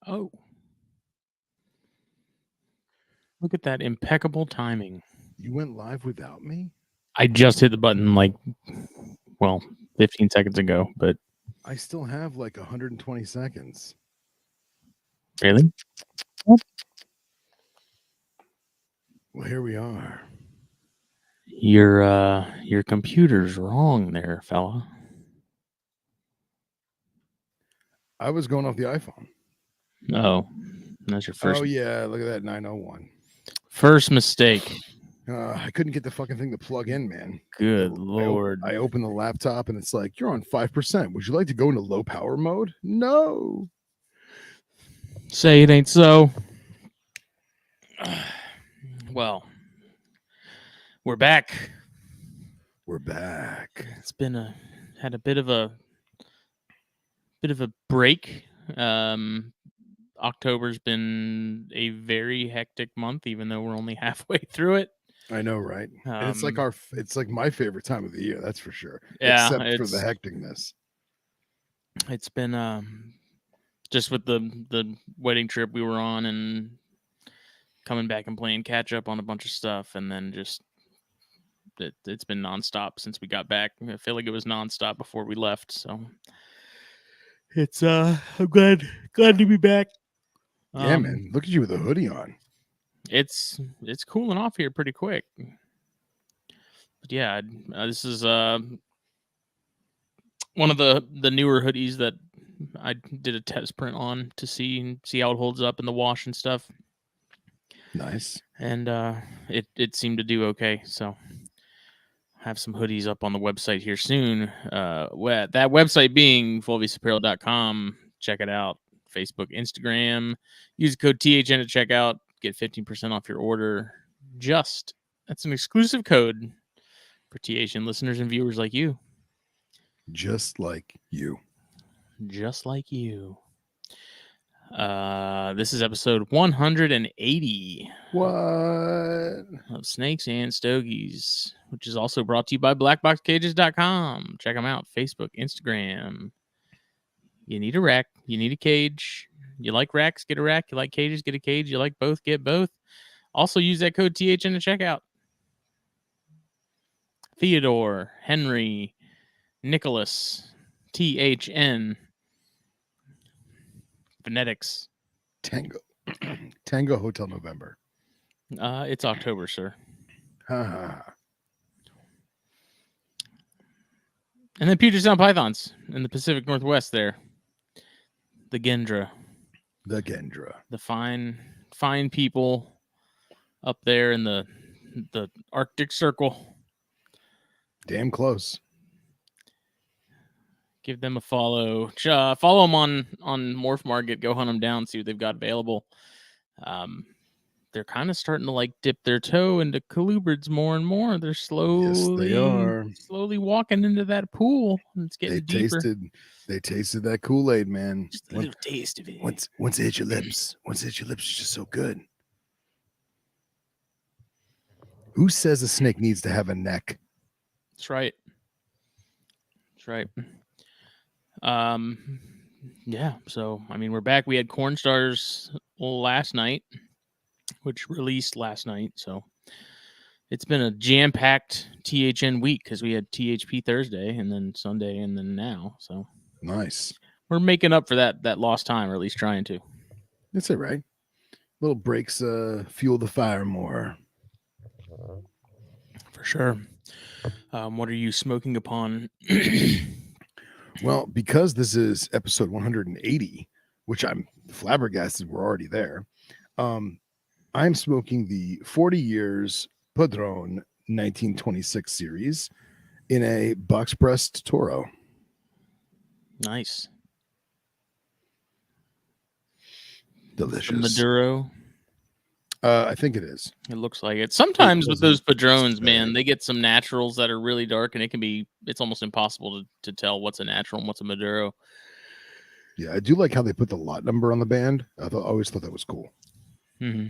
Oh, look at that impeccable timing. You went live without me? I just hit the button 15 seconds ago, but I still have like 120 seconds. really? Well, here we are. Your computer's wrong there, fella. I was going off the iPhone. Oh, that's your Oh, yeah. Look at that 901. first mistake. I couldn't get the fucking thing to plug in, man. Good Lord. I opened the laptop and it's like, you're on 5%. Would you like to go into low power mode? No. Say it ain't so. Well, we're back. We're back. It's been had a bit of a break. October's been a very hectic month, even though we're only halfway through it. I know, right? And it's like my favorite time of the year, that's for sure. Yeah, except for the hecticness. It's been just with the wedding trip we were on and coming back and playing catch up on a bunch of stuff, and then just it's been nonstop since we got back. I feel like it was nonstop before we left, so it's I'm glad to be back. Yeah, man. Look at you with a hoodie on. It's cooling off here pretty quick. But yeah, this is one of the newer hoodies that I did a test print on to see how it holds up in the wash and stuff. Nice. And it seemed to do okay. So have some hoodies up on the website here soon. That website being fulvisapparel.com. Check it out. Facebook, Instagram. Use the code THN at checkout. Get 15% off your order. That's an exclusive code for THN listeners and viewers like you. Just like you. Just like you. This is episode 180. What? Of Snakes and Stogies, which is also brought to you by BlackBoxCages.com. Check them out. Facebook, Instagram. You need a rack. You need a cage. You like racks? Get a rack. You like cages? Get a cage. You like both? Get both. Also use that code THN to checkout. Theodore, Henry, Nicholas, THN. Phonetics. Tango Hotel November. It's October, sir. And then Puget Sound Pythons in the Pacific Northwest there. The Gendra. The fine people up there in the Arctic Circle. Damn close. Give them a follow. Follow them on Morph Market. Go hunt them down. See what they've got available. They're kind of starting to dip their toe into colubrids more and more. They're slowly walking into that pool. It's getting deeper. They tasted that Kool-Aid, man. Just a little taste of it. Once it hit your lips, it's just so good. Who says a snake needs to have a neck? That's right. Yeah, so I mean we're back. We had Corn Stars last night, which released last night, so it's been a jam-packed THN week because we had THP Thursday and then Sunday and then now. So nice. We're making up for that lost time, or at least trying to. That's all right. Little breaks fuel the fire more. For sure. What are you smoking upon? Well, because this is episode 180, which I'm flabbergasted we're already there, I'm smoking the 40 Years Padron 1926 series in a box-pressed Toro. Nice. Delicious. Maduro. I think it is. It looks like it. Sometimes with those Padrones, man, they get some naturals that are really dark, and it's almost impossible to tell what's a natural and what's a Maduro. Yeah, I do like how they put the lot number on the band. I always thought that was cool. Mm-hmm.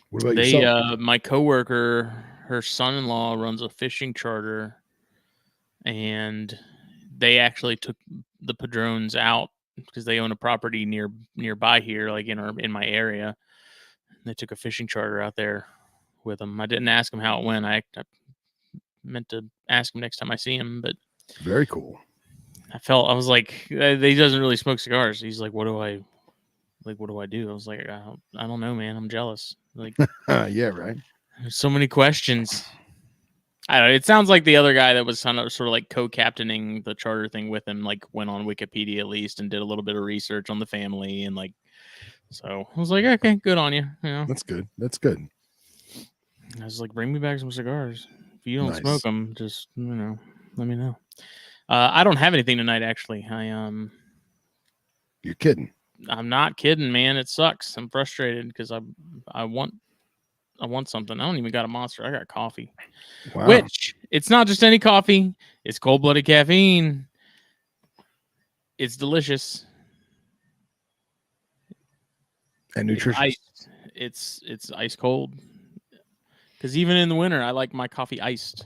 What about yourself? My coworker, her son-in-law runs a fishing charter, and they actually took the Padrones out because they own a property nearby here, like in my area. They took a fishing charter out there with them. I didn't ask him how it went. I meant to ask him next time I see him, but Very cool. I was like, he doesn't really smoke cigars. He's like, what do I do? I was like, I don't know, man. I'm jealous. Like, Yeah, right. there's so many questions. I don't know. It sounds like the other guy that was sort of like co-captaining the charter thing with him, like went on Wikipedia at least and did a little bit of research on the family, and like, so I was like, okay, good on you. You know, That's good. That's good. I was like, bring me back some cigars. If you don't Nice. smoke them, just let me know. I don't have anything tonight, actually. You're kidding. I'm not kidding, man. It sucks. I'm frustrated because I want something. I don't even got a Monster. I got coffee. Wow. Which, it's not just any coffee. It's cold-blooded caffeine. It's delicious. And nutritious. It's ice cold. Because even in the winter, I like my coffee iced.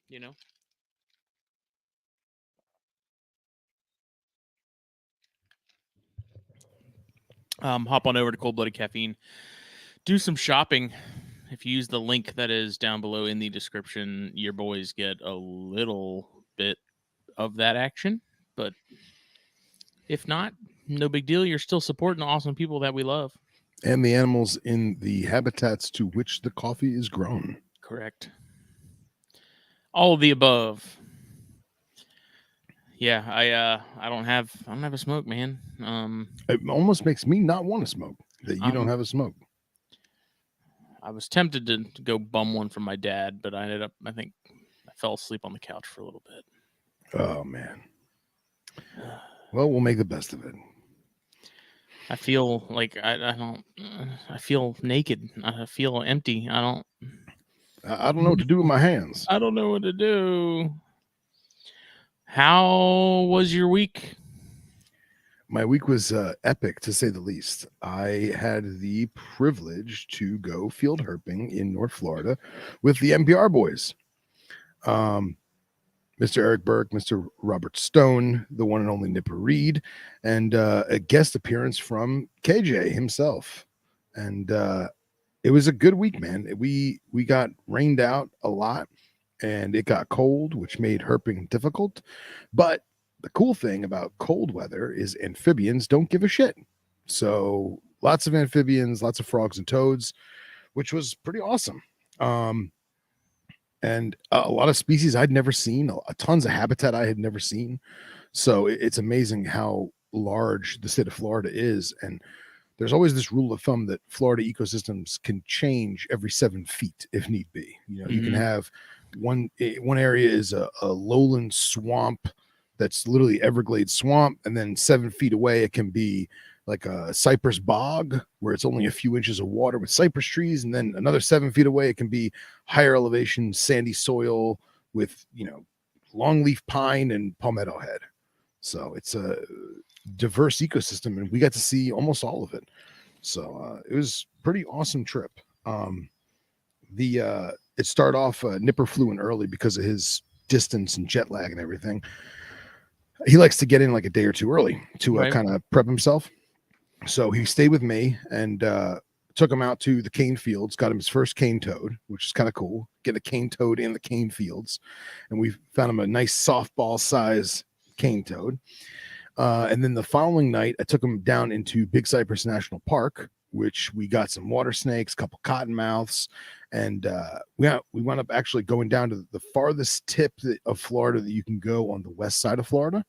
You know? Hop on over to Cold Blooded Caffeine. Do some shopping. If you use the link that is down below in the description, your boys get a little bit of that action. But if not, no big deal. You're still supporting the awesome people that we love. And the animals in the habitats to which the coffee is grown. Correct. All of the above. Yeah, I don't have a smoke, man. It almost makes me not want to smoke that you don't have a smoke. I was tempted to go bum one from my dad, but I think I fell asleep on the couch for a little bit. Oh man. Well, we'll make the best of it. I feel like I feel naked. I feel empty. I don't know what to do with my hands. I don't know what to do. How was your week? My week was epic, to say the least. I had the privilege to go field herping in North Florida with the NPR boys. Mr. Eric Burke, Mr. Robert Stone, the one and only Nipper Reed, and a guest appearance from KJ himself. And it was a good week, man. We got rained out a lot, and it got cold, which made herping difficult. But the cool thing about cold weather is amphibians don't give a shit. So lots of amphibians, lots of frogs and toads, which was pretty awesome. And a lot of species I'd never seen, tons of habitat I had never seen. So it's amazing how large the state of Florida is. And there's always this rule of thumb that Florida ecosystems can change every 7 feet if need be. You know, you can have one area is a lowland swamp that's literally Everglades swamp, and then 7 feet away it can be like a cypress bog where it's only a few inches of water with cypress trees, and then another 7 feet away it can be higher elevation sandy soil with, you know, longleaf pine and palmetto head. So it's a diverse ecosystem, and we got to see almost all of it. So it was pretty awesome trip. It started off Nipper flew in early because of his distance and jet lag and everything. He likes to get in like a day or two early to kind of prep himself. So he stayed with me and took him out to the cane fields, got him his first cane toad, which is kind of cool. Get a cane toad in the cane fields. And we found him a nice softball size cane toad. And then the following night, I took him down into Big Cypress National Park, which we got some water snakes, a couple cottonmouths, and we wound up actually going down to the farthest tip of Florida that you can go on the west side of Florida.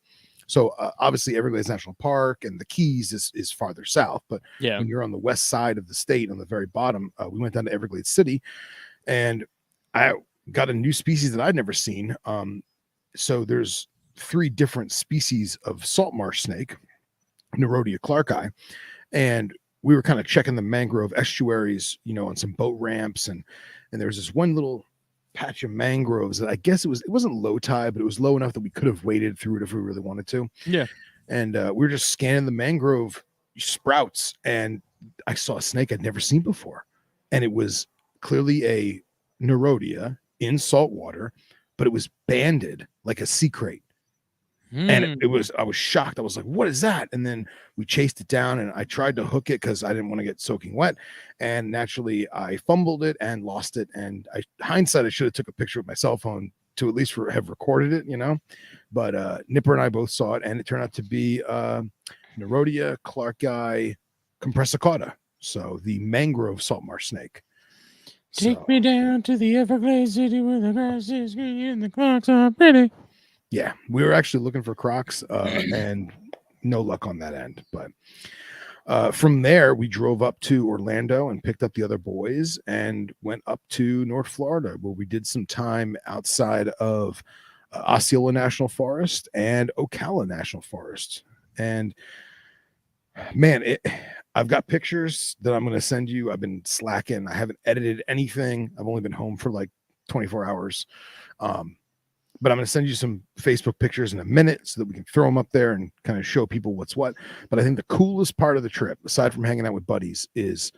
So obviously Everglades National Park and the Keys is farther south, but when you're on the west side of the state, on the very bottom, we went down to Everglades City, and I got a new species that I'd never seen. So there's 3 different species of salt marsh snake, Nerodia clarki, and we were kind of checking the mangrove estuaries, you know, on some boat ramps, and there was this one little patch of mangroves that I guess it wasn't low tide, but it was low enough that we could have waded through it if we really wanted to. Yeah. And we were just scanning the mangrove sprouts, and I saw a snake I'd never seen before, and it was clearly a Nerodia in salt water, but it was banded like a sea crate. And Hmm. I was shocked. I was like, what is that? And then we chased it down and I tried to hook it because I didn't want to get soaking wet. And naturally I fumbled it and lost it. And hindsight, I should have took a picture with my cell phone to at least have recorded it, But Nipper and I both saw it, and it turned out to be Nerodia clarkii compressicauda, so the mangrove salt marsh snake. Take me down to the Everglades city where the grass is green and the clocks are pretty. Yeah, we were actually looking for crocs, and no luck on that end. But from there, we drove up to Orlando and picked up the other boys and went up to North Florida, where we did some time outside of Osceola National Forest and Ocala National Forest. And man, I've got pictures that I'm going to send you. I've been slacking. I haven't edited anything. I've only been home for like 24 hours. But I'm going to send you some Facebook pictures in a minute so that we can throw them up there and kind of show people what's what. But I think the coolest part of the trip, aside from hanging out with buddies, is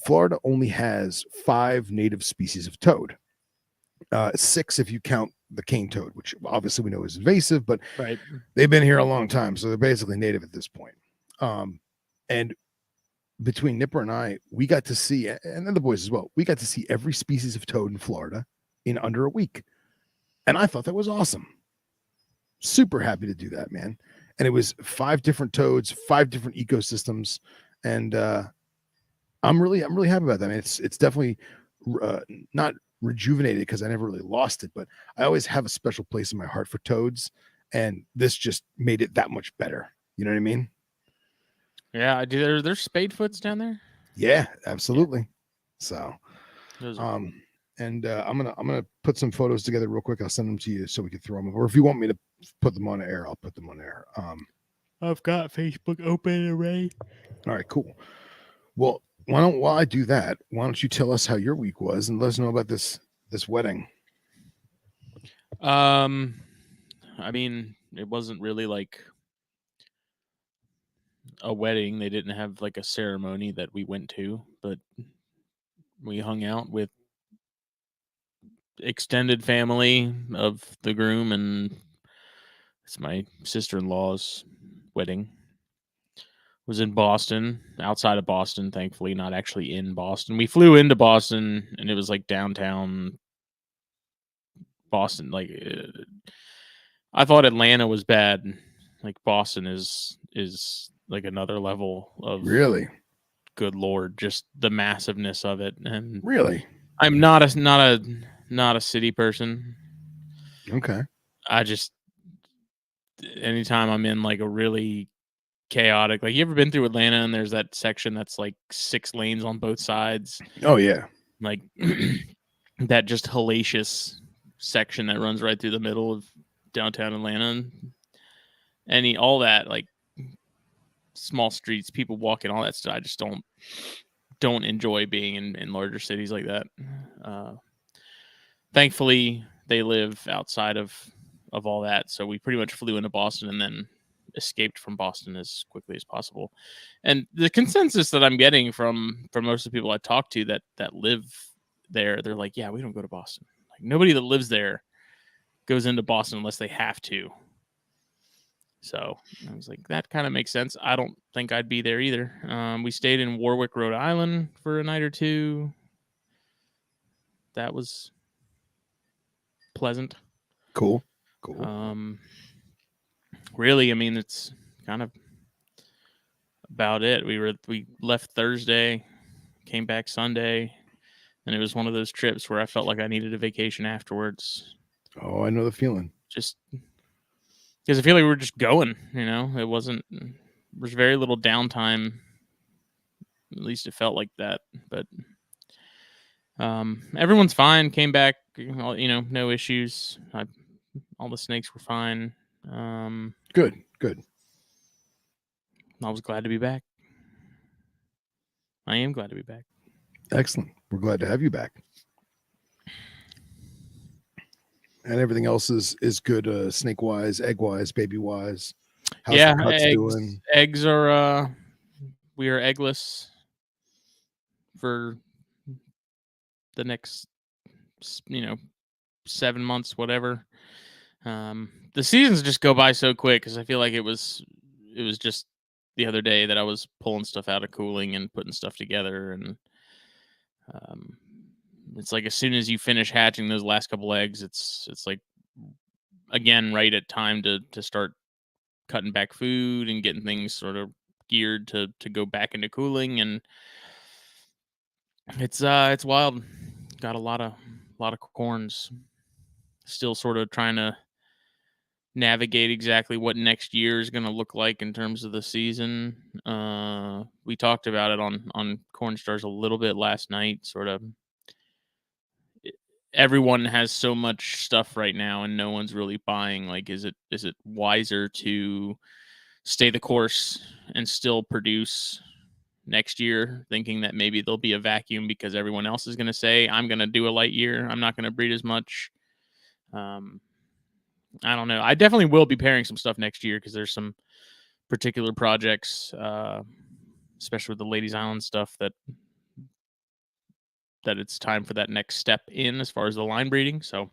Florida only has 5 native species of toad. 6 if you count the cane toad, which obviously we know is invasive, but Right. they've been here a long time, so they're basically native at this point. And between Nipper and I, we got to see, and then the boys as well, we got to see every species of toad in Florida in under a week. And I thought that was awesome. Super happy to do that, man. And it was 5 different toads, 5 different ecosystems. And I'm really happy about that. I mean, it's definitely not rejuvenated because I never really lost it, but I always have a special place in my heart for toads. And this just made it that much better. You know what I mean? Yeah, there's spadefoots down there. Yeah, absolutely. Yeah. So, Those are cool. And I'm gonna put some photos together real quick. I'll send them to you so we can throw them. Or if you want me to put them on air, I'll put them on air. I've got Facebook open already. All right, cool. Well, while I do that, why don't you tell us how your week was and let us know about this wedding? I mean, it wasn't really like a wedding. They didn't have like a ceremony that we went to, but we hung out with extended family of the groom, and it's my sister-in-law's wedding. Was in Boston, outside of Boston, thankfully, not actually in Boston. We flew into Boston, and it was like downtown Boston. Like, I thought Atlanta was bad. Like Boston is like another level of Really, good Lord, just the massiveness of it. And really, I'm not a city person. okay. I just anytime I'm in like a really chaotic, like you ever been through Atlanta and there's that section that's like 6 lanes on both sides, Oh yeah, like that just hellacious section that runs right through the middle of downtown Atlanta, and all that like small streets, people walking, all that stuff. I just don't enjoy being in larger cities like that. Thankfully, they live outside of all that, so we pretty much flew into Boston and then escaped from Boston as quickly as possible. And the consensus that I'm getting from most of the people I talk to that live there, they're like, yeah, we don't go to Boston. Like nobody that lives there goes into Boston unless they have to. So I was like, that kind of makes sense. I don't think I'd be there either. We stayed in Warwick, Rhode Island for a night or two. That was pleasant. cool. Really, I mean, it's kind of about it. We left Thursday, came back Sunday, and it was one of those trips where I felt like I needed a vacation afterwards. Oh, I know the feeling. Just because I feel like we were just going, it wasn't. There's very little downtime. At least it felt like that, but everyone's fine. Came back, no issues. All the snakes were fine. Good. I was glad to be back. I am glad to be back. Excellent. We're glad to have you back. And everything else is good, snake wise, egg wise, baby wise. How's the cuts doing? Eggs are we are eggless for the next 7 months, whatever. The seasons just go by so quick because I feel like it was just the other day that I was pulling stuff out of cooling and putting stuff together, and um, it's like as soon as you finish hatching those last couple eggs, it's like again right at time to start cutting back food and getting things sort of geared to go back into cooling, and it's wild. Got a lot of corns. Still sort of trying to navigate exactly what next year is going to look like in terms of the season. We talked about it on Corn Stars a little bit last night. Sort of, everyone has so much stuff right now, and no one's really buying. Like, is it wiser to stay the course and still produce next year, thinking that maybe there'll be a vacuum because everyone else is going to say, I'm going to do a light year, I'm not going to breed as much. I don't know. I definitely will be pairing some stuff next year because there's some particular projects, especially with the Ladies Island stuff, that it's time for that next step in as far as the line breeding. So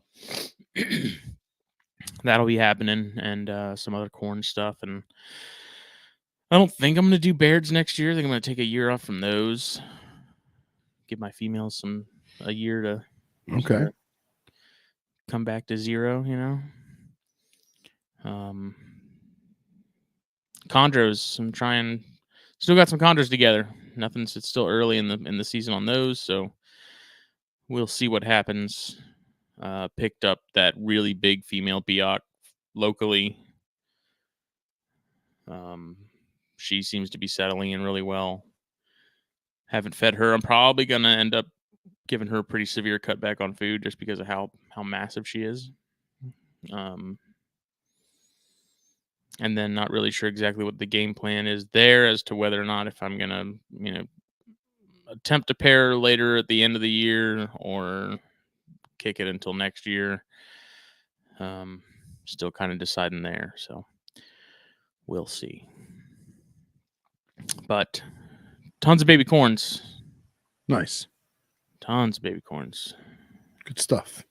that'll be happening, and some other corn stuff. And I don't think I'm going to do Bairds next year. I think I'm going to take a year off from those. Give my females a year to Okay. come back to zero, Chondros, I'm trying, still got some chondros together. Nothing's, it's still early in the season on those, so we'll see what happens. Picked up that really big female Biak locally. She seems to be settling in really well. Haven't fed her. I'm probably gonna end up giving her a pretty severe cutback on food just because of how massive she is. And then not really sure exactly what the game plan is there as to whether or not if I'm gonna, attempt to pair later at the end of the year or kick it until next year. Still kind of deciding there, so we'll see. But tons of baby corns. Nice. Tons of baby corns. Good stuff.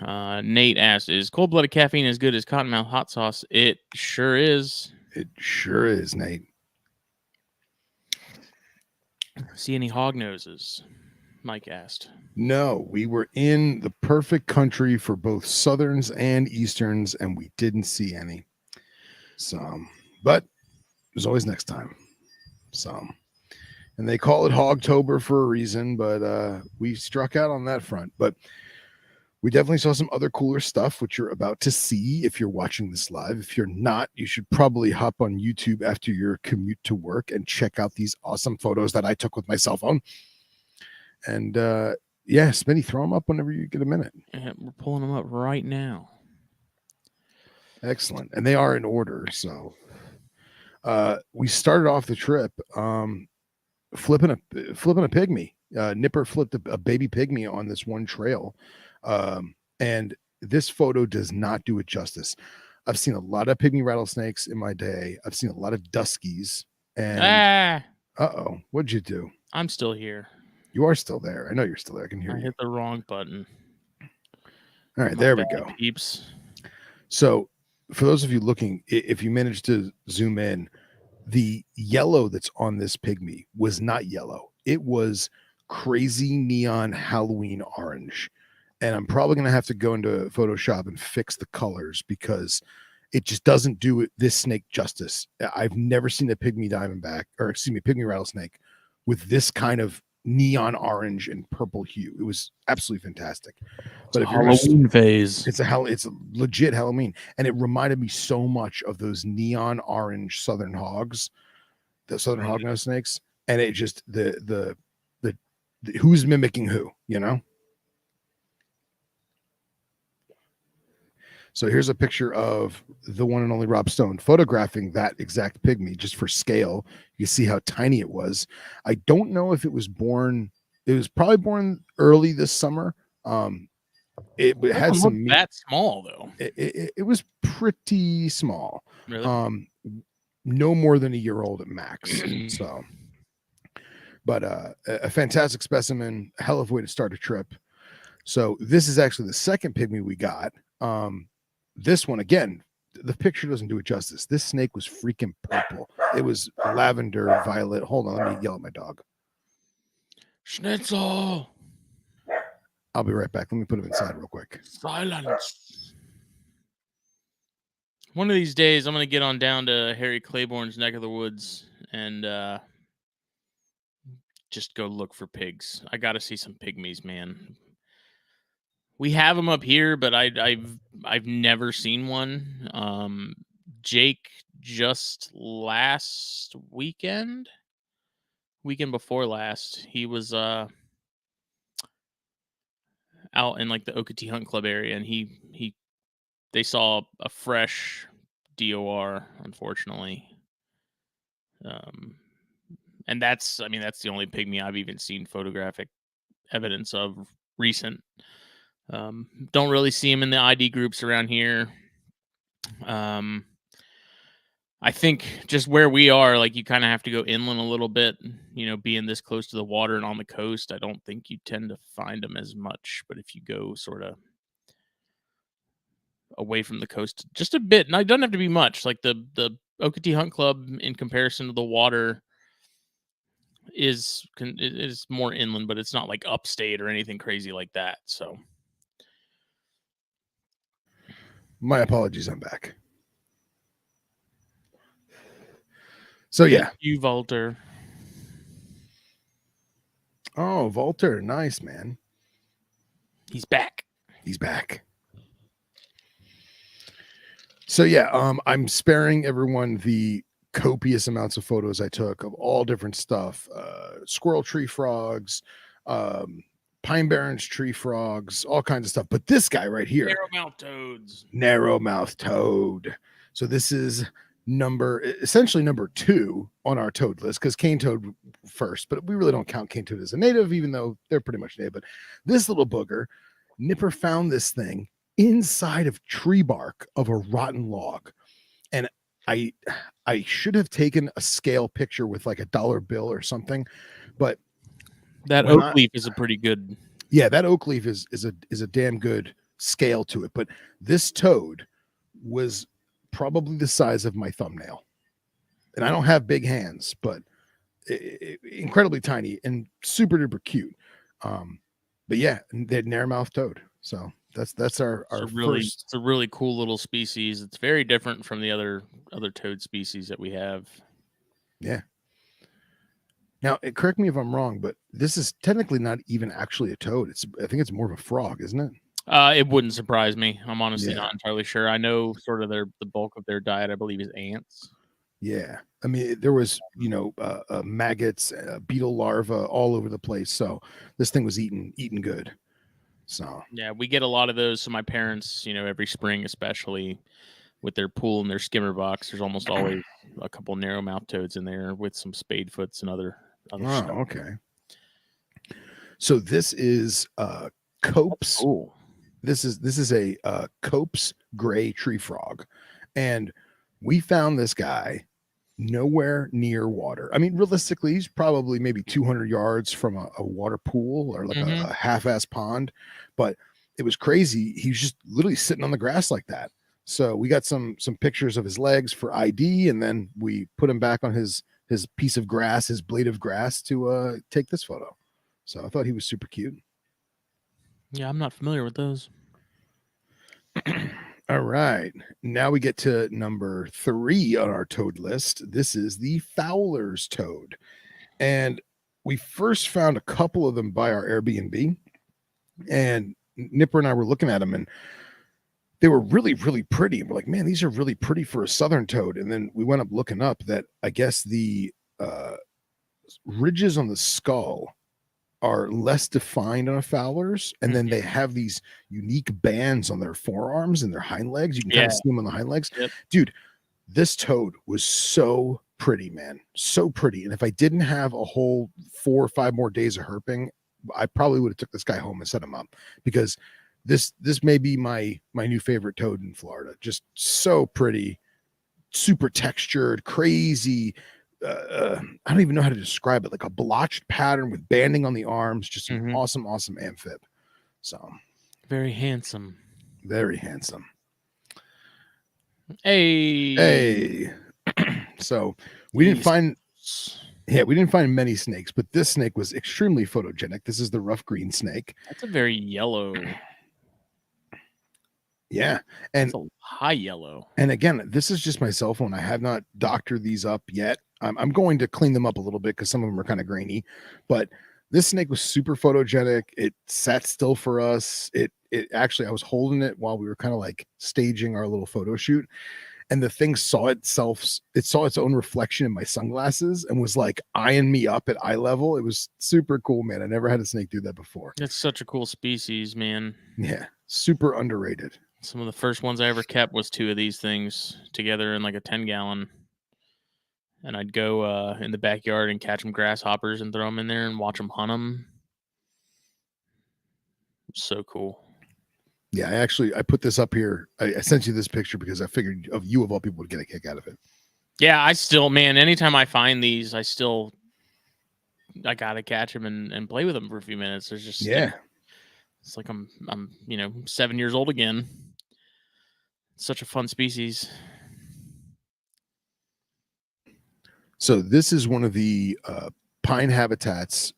Nate asked, is cold-blooded caffeine as good as cottonmouth hot sauce? It sure is. It sure is, Nate. See any hog noses? Mike asked. No, we were in the perfect country for both Southerns and Easterns, and we didn't see any. So, but there's always next time. So, and they call it Hogtober for a reason, but we struck out on that front. But we definitely saw some other cooler stuff, which you're about to see if you're watching this live. If you're not, you should probably hop on YouTube after your commute to work and check out these awesome photos that I took with my cell phone. And yeah, Smitty, throw them up whenever you get a minute. Yeah, we're pulling them up right now. Excellent. And they are in order. So we started off the trip flipping a pygmy. Nipper flipped a baby pygmy on this one trail. And this photo does not do it justice. I've seen a lot of pygmy rattlesnakes in my day. I've seen a lot of duskies. And uh-oh, what'd you do? I'm still here. You are still there. I know you're still there. I can hear you. I hit the wrong button. All right, there we go. Peeps. So for those of you looking, if you manage to zoom in, the yellow that's on this pygmy was not yellow. It was crazy neon Halloween orange. And I'm probably going to have to go into Photoshop and fix the colors because it just doesn't do this snake justice. I've never seen a pygmy pygmy rattlesnake with this kind of neon orange and purple hue. It was absolutely fantastic. But if Halloween phase, it's a legit Halloween, and it reminded me so much of those neon orange southern hogs, the southern hognose snakes, and it just the who's mimicking who, So here's a picture of the one and only Rob Stone photographing that exact pygmy just for scale. You see how tiny it was. I don't know if it was born. It was probably born early this summer. It had some that small though. It was pretty small. Really? No more than a year old at max. So, but a fantastic specimen. A hell of a way to start a trip. So this is actually the second pygmy we got. This one again, the picture doesn't do it justice. This snake was freaking purple. It was lavender, violet. Hold on, let me yell at my dog. Schnitzel. I'll be right back. Let me put him inside real quick. Silence. One of these days, I'm going to get on down to Harry Claiborne's neck of the woods and just go look for pigs. I got to see some pygmies, man. We have them up here, but I've never seen one. Jake just last weekend before last, he was out in like the Okatee Hunt Club area, and they saw a fresh DOR, unfortunately. And that's the only pygmy I've even seen photographic evidence of recent. Don't really see him in the ID groups around here. I think just where we are, like, you kind of have to go inland a little bit, being this close to the water and on the coast. I don't think you tend to find them as much, but if you go sort of away from the coast just a bit, now it doesn't have to be much, like the Okatee Hunt Club in comparison to the water is more inland, but it's not like upstate or anything crazy like that. So my apologies, I'm back. So yeah, you Walter. Oh, Walter, nice, man. He's back. So yeah, I'm sparing everyone the copious amounts of photos I took of all different stuff, squirrel tree frogs, pine barrens tree frogs, all kinds of stuff. But this guy right here, narrow-mouthed toad. So this is essentially number 2 on our toad list, because cane toad first, but we really don't count cane toad as a native, even though they're pretty much native. But this little booger, Nipper found this thing inside of tree bark of a rotten log, and I should have taken a scale picture with like a dollar bill or something, but that oak leaf is a pretty good. Yeah, that oak leaf is a damn good scale to it. But this toad was probably the size of my thumbnail, and I don't have big hands, but incredibly tiny and super duper cute. But yeah, they had narrow-mouthed toad. So that's our first. It's a really cool little species. It's very different from the other toad species that we have. Yeah. Now, correct me if I'm wrong, but this is technically not even actually a toad. I think it's more of a frog, isn't it? It wouldn't surprise me. I'm honestly not entirely sure. I know sort of the bulk of their diet, I believe, is ants. Yeah. I mean, there was, maggots, beetle larvae all over the place. So this thing was eating good. So yeah, we get a lot of those. So my parents, every spring, especially with their pool and their skimmer box, there's almost always a couple narrow-mouthed toads in there with some spadefoots and other stuff. Okay. So this is Cope's. Oh, this is a Cope's gray tree frog, and we found this guy nowhere near water. I mean, realistically, he's probably maybe 200 yards from a water pool or like a half-ass pond, but it was crazy. He was just literally sitting on the grass like that. So we got some pictures of his legs for ID, and then we put him back on his piece of grass, his blade of grass, to take this photo. So I thought he was super cute. Yeah, I'm not familiar with those. All right. Now we get to number 3 on our toad list. This is the Fowler's toad. And we first found a couple of them by our Airbnb. And Nipper and I were looking at them, and they were really, really pretty. And we're like, man, these are really pretty for a southern toad. And then we went up looking up that I guess the ridges on the skull are less defined on a Fowler's, and then they have these unique bands on their forearms and their hind legs. You can kind of see them on the hind legs. Yep. Dude, this toad was so pretty, man. So pretty. And if I didn't have a whole 4 or 5 more days of herping, I probably would have took this guy home and set him up, because this may be my new favorite toad in Florida. Just so pretty, super textured, crazy. I don't even know how to describe it, like a blotched pattern with banding on the arms, just an awesome amphib. So very handsome. Very handsome. Hey. So we didn't find Yes. we didn't find many snakes, but this snake was extremely photogenic. This is the rough green snake. That's a very yellow. Yeah. And It's a high yellow. And again, this is just my cell phone. I have not doctored these up yet. I'm going to clean them up a little bit because some of them are kind of grainy. But this snake was super photogenic. It sat still for us. It actually, I was holding it while we were kind of like staging our little photo shoot, and the thing saw itself. It saw its own reflection in my sunglasses and was like eyeing me up at eye level. It was super cool, man. I never had a snake do that before. It's such a cool species, man. Yeah, super underrated. Some of the first ones I ever kept was 2 of these things together in like a 10-gallon. And I'd go in the backyard and catch them grasshoppers and throw them in there and watch them hunt them. So cool. Yeah, I put this up here. I sent you this picture because I figured of you of all people would get a kick out of it. Yeah, I still, man, anytime I find these, I gotta catch them and play with them for a few minutes. There's just, it's like I'm 7 years old again. Such a fun species. So this is one of the pine habitats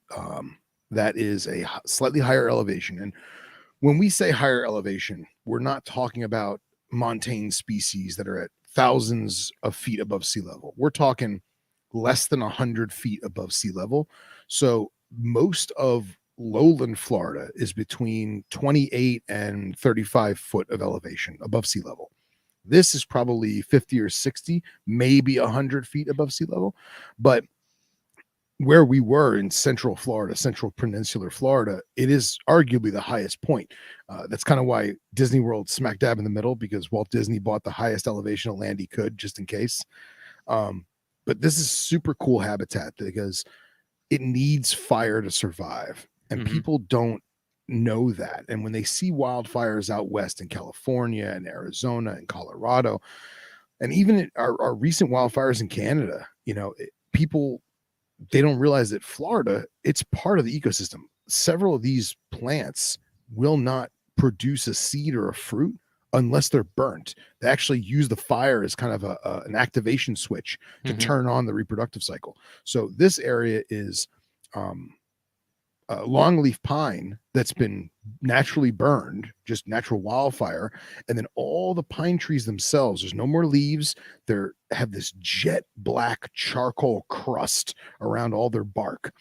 that is a slightly higher elevation. And when we say higher elevation, we're not talking about montane species that are at thousands of feet above sea level. We're talking less than 100 feet above sea level. So most of lowland Florida is between 28 and 35 foot of elevation above sea level. This is probably 50 or 60, maybe 100 feet above sea level. But where we were in central Florida, central peninsular Florida, it is arguably the highest point. That's kind of why Disney World smack dab in the middle, because Walt Disney bought the highest elevation of land he could, just in case. But this is super cool habitat because it needs fire to survive, and people don't know that. And when they see wildfires out west in California and Arizona and Colorado, and even our recent wildfires in Canada, people, they don't realize that Florida, it's part of the ecosystem. Several of these plants will not produce a seed or a fruit unless they're burnt. They actually use the fire as kind of an activation switch to turn on the reproductive cycle. So this area is longleaf pine that's been naturally burned, just natural wildfire. And then all the pine trees themselves, there's no more leaves. They have this jet black charcoal crust around all their bark.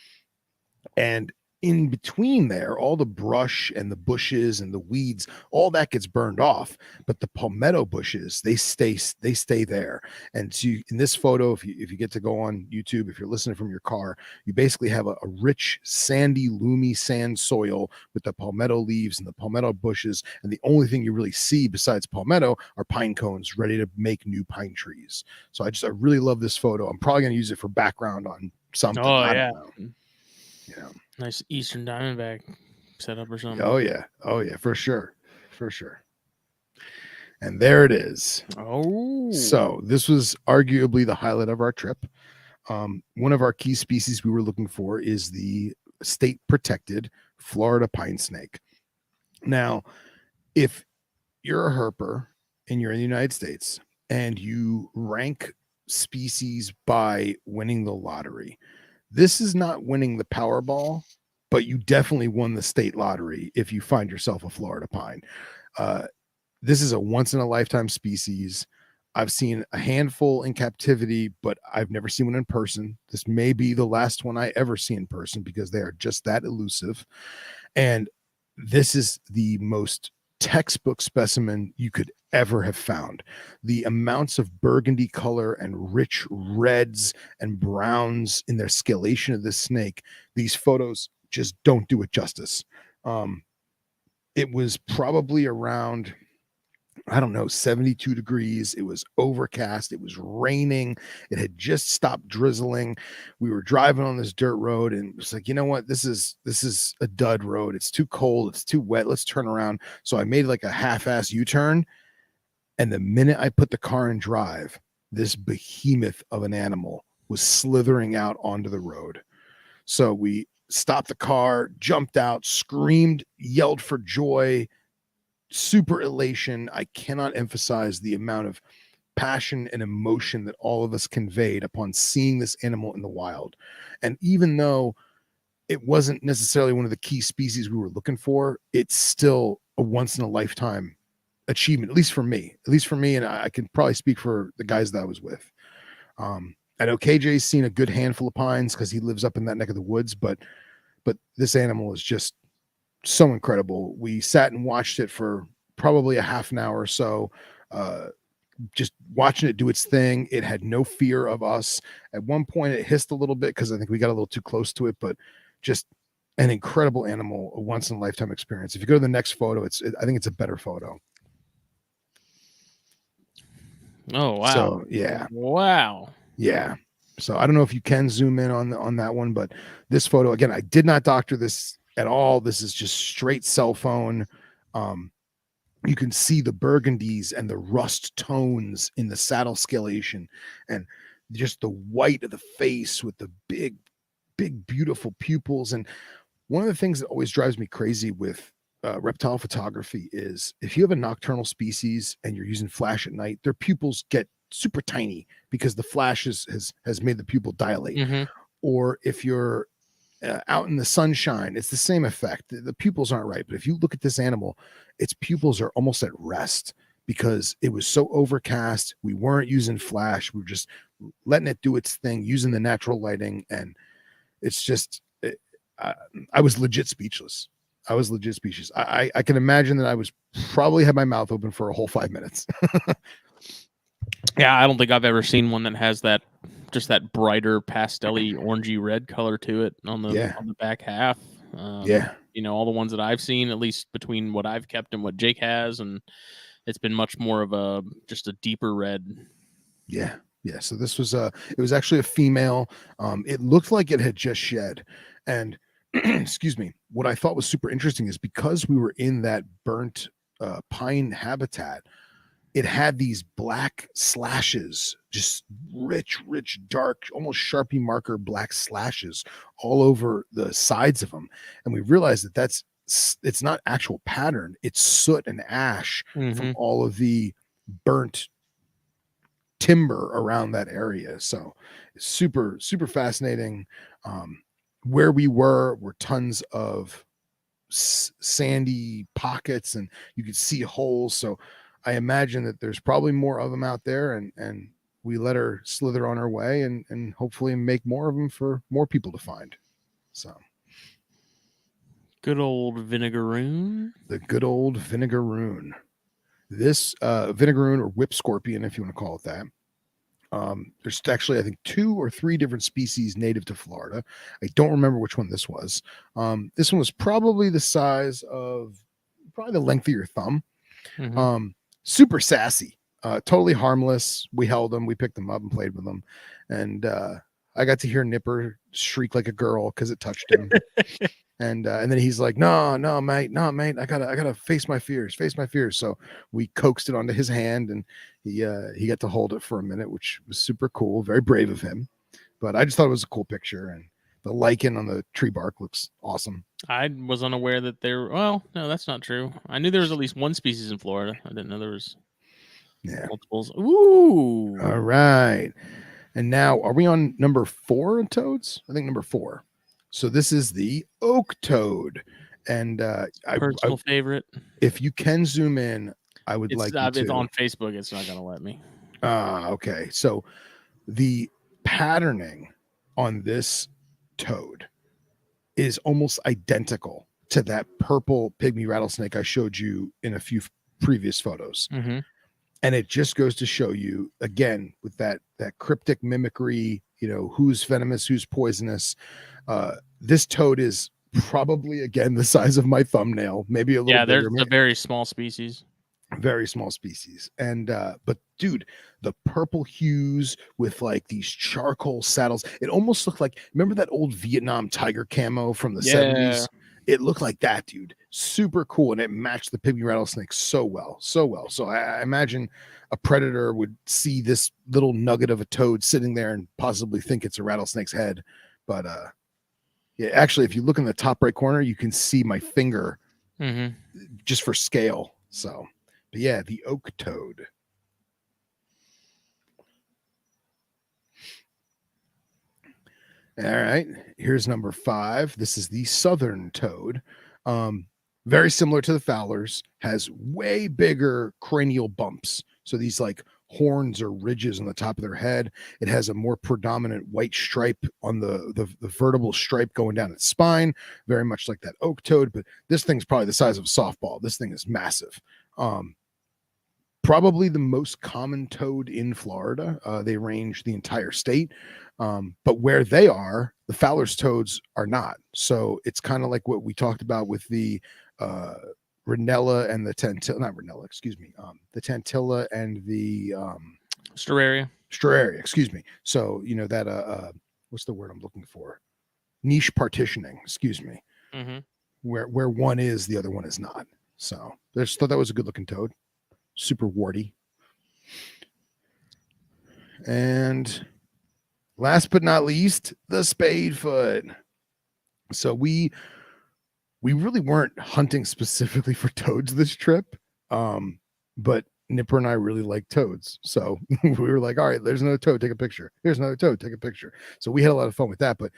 And in between there, all the brush and the bushes and the weeds, all that gets burned off. But the palmetto bushes, they stay there. And so in this photo, if you get to go on YouTube, if you're listening from your car, you basically have a rich, sandy, loomy sand soil with the palmetto leaves and the palmetto bushes. And the only thing you really see besides palmetto are pine cones ready to make new pine trees. So I really love this photo. I'm probably going to use it for background on something. I don't know. Nice Eastern Diamondback setup or something. Oh yeah, for sure. And there it is. Oh, so this was arguably the highlight of our trip. One of our key species we were looking for is the state protected Florida pine snake. Now, if you're a herper and you're in the United States and you rank species by winning the lottery, this is not winning the Powerball, but you definitely won the state lottery if you find yourself a Florida pine. This is a once in a lifetime species. I've seen a handful in captivity, but I've never seen one in person. This may be the last one I ever see in person because they are just that elusive. And this is the most textbook specimen you could ever have found. The amounts of burgundy color and rich reds and browns in their scalation of this snake, these photos just don't do it justice. It was probably around, I don't know, 72 degrees. It was overcast. It was raining. It had just stopped drizzling. We were driving on this dirt road and it was like, you know what? This is a dud road. It's too cold. It's too wet. Let's turn around. So I made like a half-ass U-turn. And the minute I put the car in drive, this behemoth of an animal was slithering out onto the road. So we stopped the car, jumped out, screamed, yelled for joy, super elation. I cannot emphasize the amount of passion and emotion that all of us conveyed upon seeing this animal in the wild. And even though it wasn't necessarily one of the key species we were looking for, it's still a once in a lifetime achievement, at least for me. And I can probably speak for the guys that I was with. I know KJ's seen a good handful of pines because he lives up in that neck of the woods, but this animal is just so incredible. We sat and watched it for probably a half an hour or so, just watching it do its thing. It had no fear of us. At one point, it hissed a little bit because I think we got a little too close to it, but just an incredible animal, a once in a lifetime experience. If you go to the next photo, I think it's a better photo. Oh wow! So yeah, wow. Yeah. So I don't know if you can zoom in on that one, but this photo, again, I did not doctor this at all. This is just straight cell phone. You can see the burgundies and the rust tones in the saddle scalation, and just the white of the face with the big, beautiful pupils. And one of the things that always drives me crazy with reptile photography is if you have a nocturnal species and you're using flash at night, their pupils get super tiny because the flash has made the pupil dilate. Mm-hmm. Or if you're out in the sunshine, it's the same effect. The pupils aren't right. But if you look at this animal, its pupils are almost at rest because it was so overcast. We weren't using flash. We were just letting it do its thing, using the natural lighting. And it's just, I was legit speechless. I can imagine that I was probably had my mouth open for a whole 5 minutes. Yeah, I don't think I've ever seen one that has that just that brighter pastel-y orangey red color to it on the back half. You know, all the ones that I've seen, at least between what I've kept and what Jake has, and it's been much more of just a deeper red. Yeah. So this was it was actually a female. It looked like it had just shed. And excuse me, what I thought was super interesting is because we were in that burnt pine habitat, it had these black slashes, just rich, dark, almost Sharpie marker black slashes all over the sides of them. And we realized that it's not actual pattern. It's soot and ash from all of the burnt timber around that area. So super, super fascinating. Where we were tons of sandy pockets and you could see holes. So I imagine that there's probably more of them out there, and we let her slither on her way and hopefully make more of them for more people to find. So good old vinegaroon. The good old vinegaroon. This vinegaroon or whip scorpion, if you want to call it that. There's actually, I think, 2 or 3 different species native to Florida. I don't remember which one this was. This one was probably the size of probably the length of your thumb. Super sassy, totally harmless. We held them, we picked them up and played with them. And I got to hear Nipper shriek like a girl because it touched him. And then he's like, no, mate, I gotta face my fears. So we coaxed it onto his hand, and he got to hold it for a minute, which was super cool, very brave of him. But I just thought it was a cool picture, and the lichen on the tree bark looks awesome. I was unaware that there. Well, no, that's not true. I knew there was at least one species in Florida. I didn't know there was multiples. Ooh. All right. And now, are we on number 4 of toads? I think number 4. So this is the oak toad, and personal favorite. If you can zoom in, I would like you to. It's on Facebook. It's not going to let me. Okay. So the patterning on this toad is almost identical to that purple pygmy rattlesnake I showed you in a few previous photos. And it just goes to show you, again, with that cryptic mimicry, who's venomous, who's poisonous. This toad is probably, again, the size of my thumbnail, maybe a little bigger. There's a very small species. Very small species. And but dude, the purple hues with like these charcoal saddles, it almost looked like, remember that old Vietnam tiger camo from the 70s? It looked like that, dude. Super cool. And it matched the pygmy rattlesnake so well. So I imagine a predator would see this little nugget of a toad sitting there and possibly think it's a rattlesnake's head. But actually, if you look in the top right corner, you can see my finger just for scale. So, but yeah, the oak toad. All right, here's number 5. This is the southern toad. Very similar to the Fowlers, has way bigger cranial bumps. So these like horns or ridges on the top of their head. It has a more predominant white stripe on the vertebral stripe going down its spine, very much like that oak toad. But this thing's probably the size of a softball. This thing is massive. Probably the most common toad in Florida. They range the entire state. But where they are, the Fowler's toads are not. So it's kind of like what we talked about with the Rhinella and the Tantilla, not Rhinella, excuse me, the Tantilla and the Storaria. Excuse me. So, you know, that, what's the word I'm looking for? Niche partitioning, excuse me, where one is, the other one is not. So there's thought that was a good looking toad. Super warty. And last but not least, the spadefoot. So we really weren't hunting specifically for toads this trip, but Nipper and I really like toads. So we were like, all right, there's another toad, take a picture. Here's another toad, take a picture. So we had a lot of fun with that, but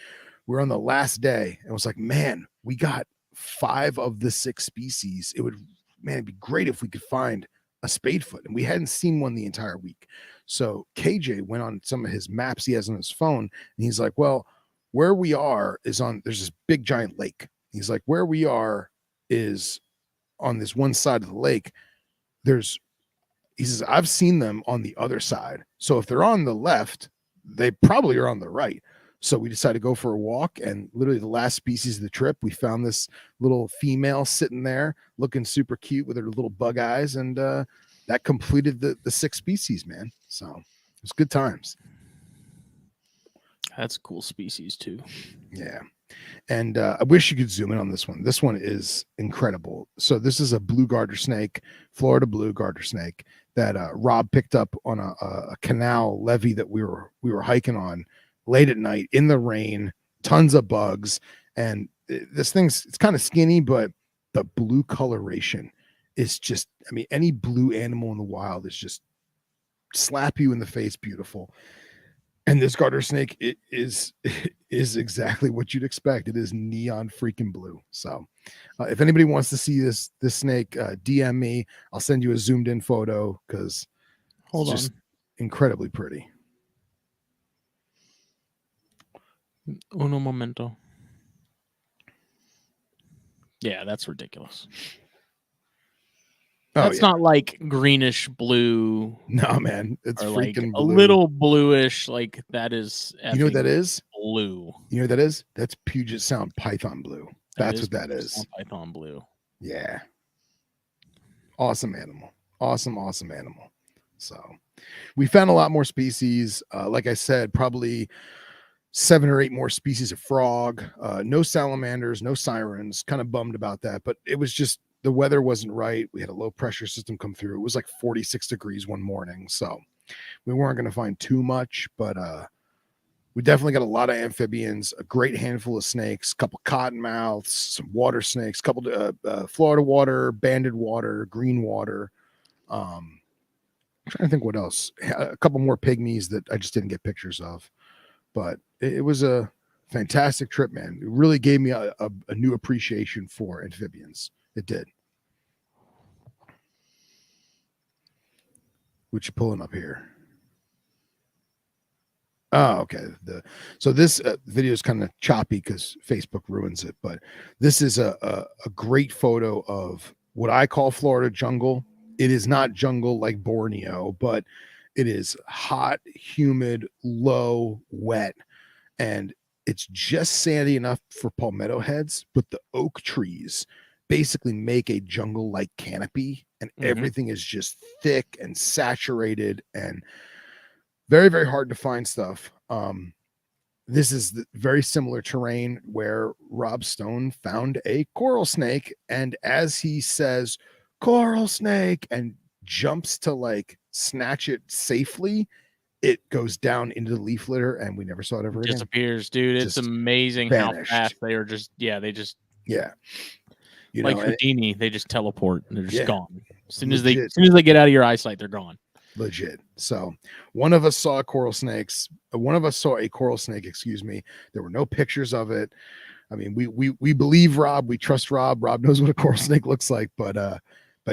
we're on the last day and it was like, man, we got 5 of the 6 species. It would, man, it'd be great if we could find a spadefoot, and we hadn't seen one the entire week. So KJ went on some of his maps he has on his phone, and he's like, well, where we are is there's this big giant lake. He's like, where we are is on this one side of the lake. He says, I've seen them on the other side. So if they're on the left, they probably are on the right. So we decided to go for a walk, and literally the last species of the trip, we found this little female sitting there looking super cute with her little bug eyes, and that completed the 6 species, man. So it was good times. That's a cool species too. Yeah. And I wish you could zoom in on this one. This one is incredible. So this is a blue garter snake, Florida blue garter snake that Rob picked up on a canal levee that we were hiking on late at night in the rain, tons of bugs. And this it's kind of skinny, but the blue coloration is just, I mean, any blue animal in the wild is just slap you in the face beautiful. And this garter snake, it is exactly what you'd expect. It is neon freaking blue. So if anybody wants to see this snake, DM me. I'll send you a zoomed in photo because it's just incredibly pretty. Uno momento. Yeah, that's ridiculous. That's not like greenish blue. No, man, it's freaking like blue. A little bluish. Like that is. You know what that is? Blue. You know what that is? That's Puget Sound python blue. That's what that is. Python blue. Yeah. Awesome animal. Awesome animal. So we found a lot more species. Like I said, probably 7 or 8 more species of frog. No salamanders, no sirens. Kind of bummed about that, but it was just the weather wasn't right. We had a low pressure system come through. It was like 46 degrees one morning, so we weren't going to find too much, but we definitely got a lot of amphibians, a great handful of snakes, a couple cottonmouths, some water snakes, a couple Florida water, banded water, green water. I'm trying to think what else. A couple more pygmies that I just didn't get pictures of, but it was a fantastic trip, man. It really gave me a new appreciation for amphibians. It did. What you pulling up here? Oh, okay. So this video is kind of choppy because Facebook ruins it, but this is a great photo of what I call Florida jungle. It is not jungle like Borneo, but it is hot, humid, low, wet, and it's just sandy enough for palmetto heads, but the oak trees basically make a jungle-like canopy, and everything is just thick and saturated and very, very hard to find stuff. This is very similar terrain where Rob Stone found a coral snake, and as he says, coral snake, and jumps to like snatch it safely, it goes down into the leaf litter, and we never saw it ever again. Disappears, dude. It's amazing vanished. How fast they are just, yeah. You like know, Houdini, they just teleport and they're just gone. Legit. As soon as they get out of your eyesight, they're gone. Legit. So one of us saw coral snakes. One of us saw a coral snake, excuse me. There were no pictures of it. I mean, we believe Rob. We trust Rob. Rob knows what a coral snake looks like, but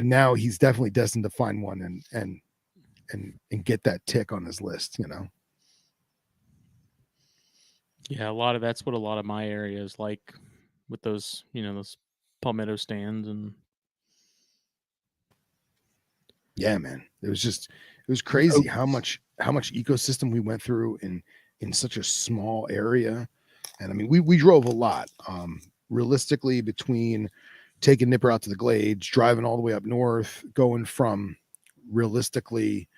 now he's definitely destined to find one and get that tick on his list, you know. Yeah, that's what a lot of my area is like with those, those palmetto stands and yeah, man. It was crazy how much ecosystem we went through in such a small area. And I mean, we drove a lot. Realistically, between taking Nipper out to the Glades, driving all the way up north, going from realistically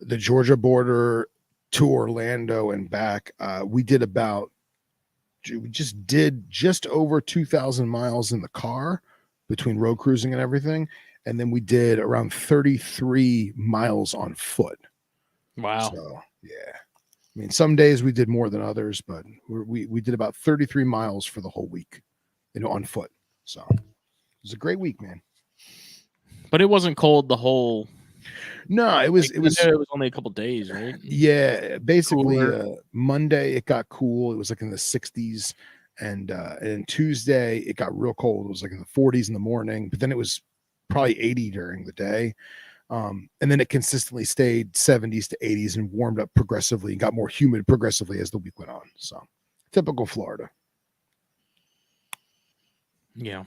the Georgia border to Orlando and back, we did just over 2,000 miles in the car between road cruising and everything. And then we did around 33 miles on foot. wow. So, yeah. I mean, some days we did more than others, but we did about 33 miles for the whole week, on foot. So it was a great week, man. But it wasn't cold the whole. No, it was only a couple days, right? Yeah, basically Monday it got cool. It was like in the 60s, and Tuesday it got real cold. It was like in the 40s in the morning, but then it was probably 80 during the day. And then it consistently stayed 70s to 80s and warmed up progressively and got more humid progressively as the week went on. So typical Florida. Yeah.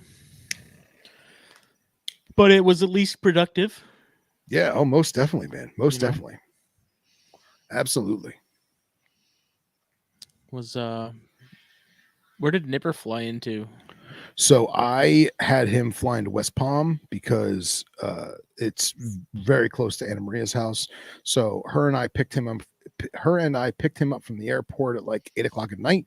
But it was at least productive. Yeah. Oh, most definitely, man. Most definitely. Absolutely. Where did Nipper fly into? So I had him flying to West Palm because it's very close to Anna Maria's house. So her and I picked him up from the airport at like 8:00 at night.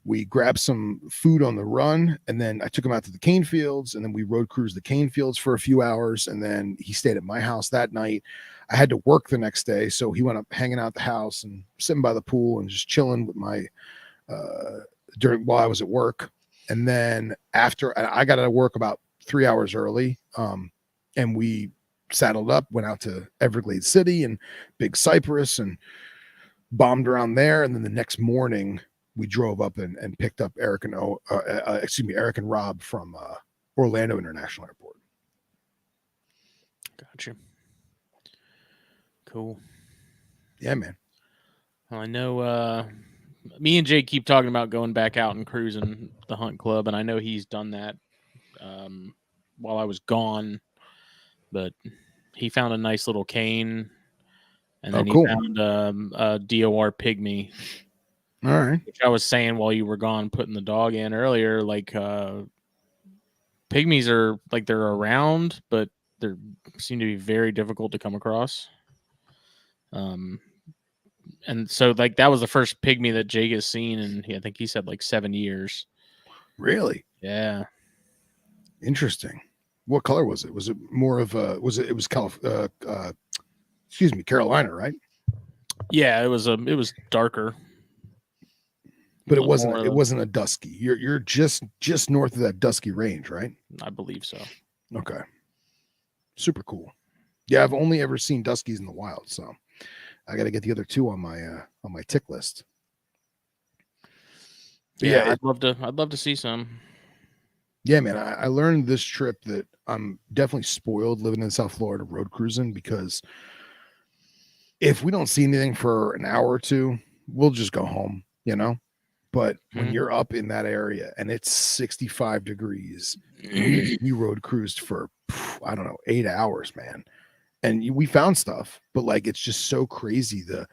We grabbed some food on the run, and then I took him out to the cane fields, and then we road cruised the cane fields for a few hours, and then he stayed at my house that night. I had to work the next day, so he went up hanging out at the house and sitting by the pool and just chilling with my while I was at work. And then after I got out of work about 3 hours early, and we saddled up, went out to Everglades City and Big Cypress and bombed around there. And then the next morning we drove up and picked up Eric and Rob from Orlando International Airport. Gotcha. Cool. Yeah, man. Well, I know me and Jake keep talking about going back out and cruising the hunt club, and I know he's done that while I was gone, but he found a nice little cane, and then he found a DOR pygmy. All right. Which I was saying while you were gone, putting the dog in earlier, like pygmies are like they're around, but they seem to be very difficult to come across. And so like that was the first pygmy that Jake has seen, and I think he said like 7 years. Really? Yeah. Interesting. What color was it? Was it more of a? Carolina, right? Yeah, it was darker. But it wasn't a dusky. You're just north of that dusky range, right? I believe so. Okay. Super cool. Yeah, I've only ever seen duskies in the wild, so I got to get the other two on my tick list. Yeah, I'd love to see some. Yeah, man, I learned this trip that I'm definitely spoiled living in South Florida road cruising, because if we don't see anything for an hour or two, we'll just go home, you know? But when you're up in that area and it's 65 degrees, we road cruised for, I don't know, 8 hours, man. And we found stuff, but like, it's just so crazy. The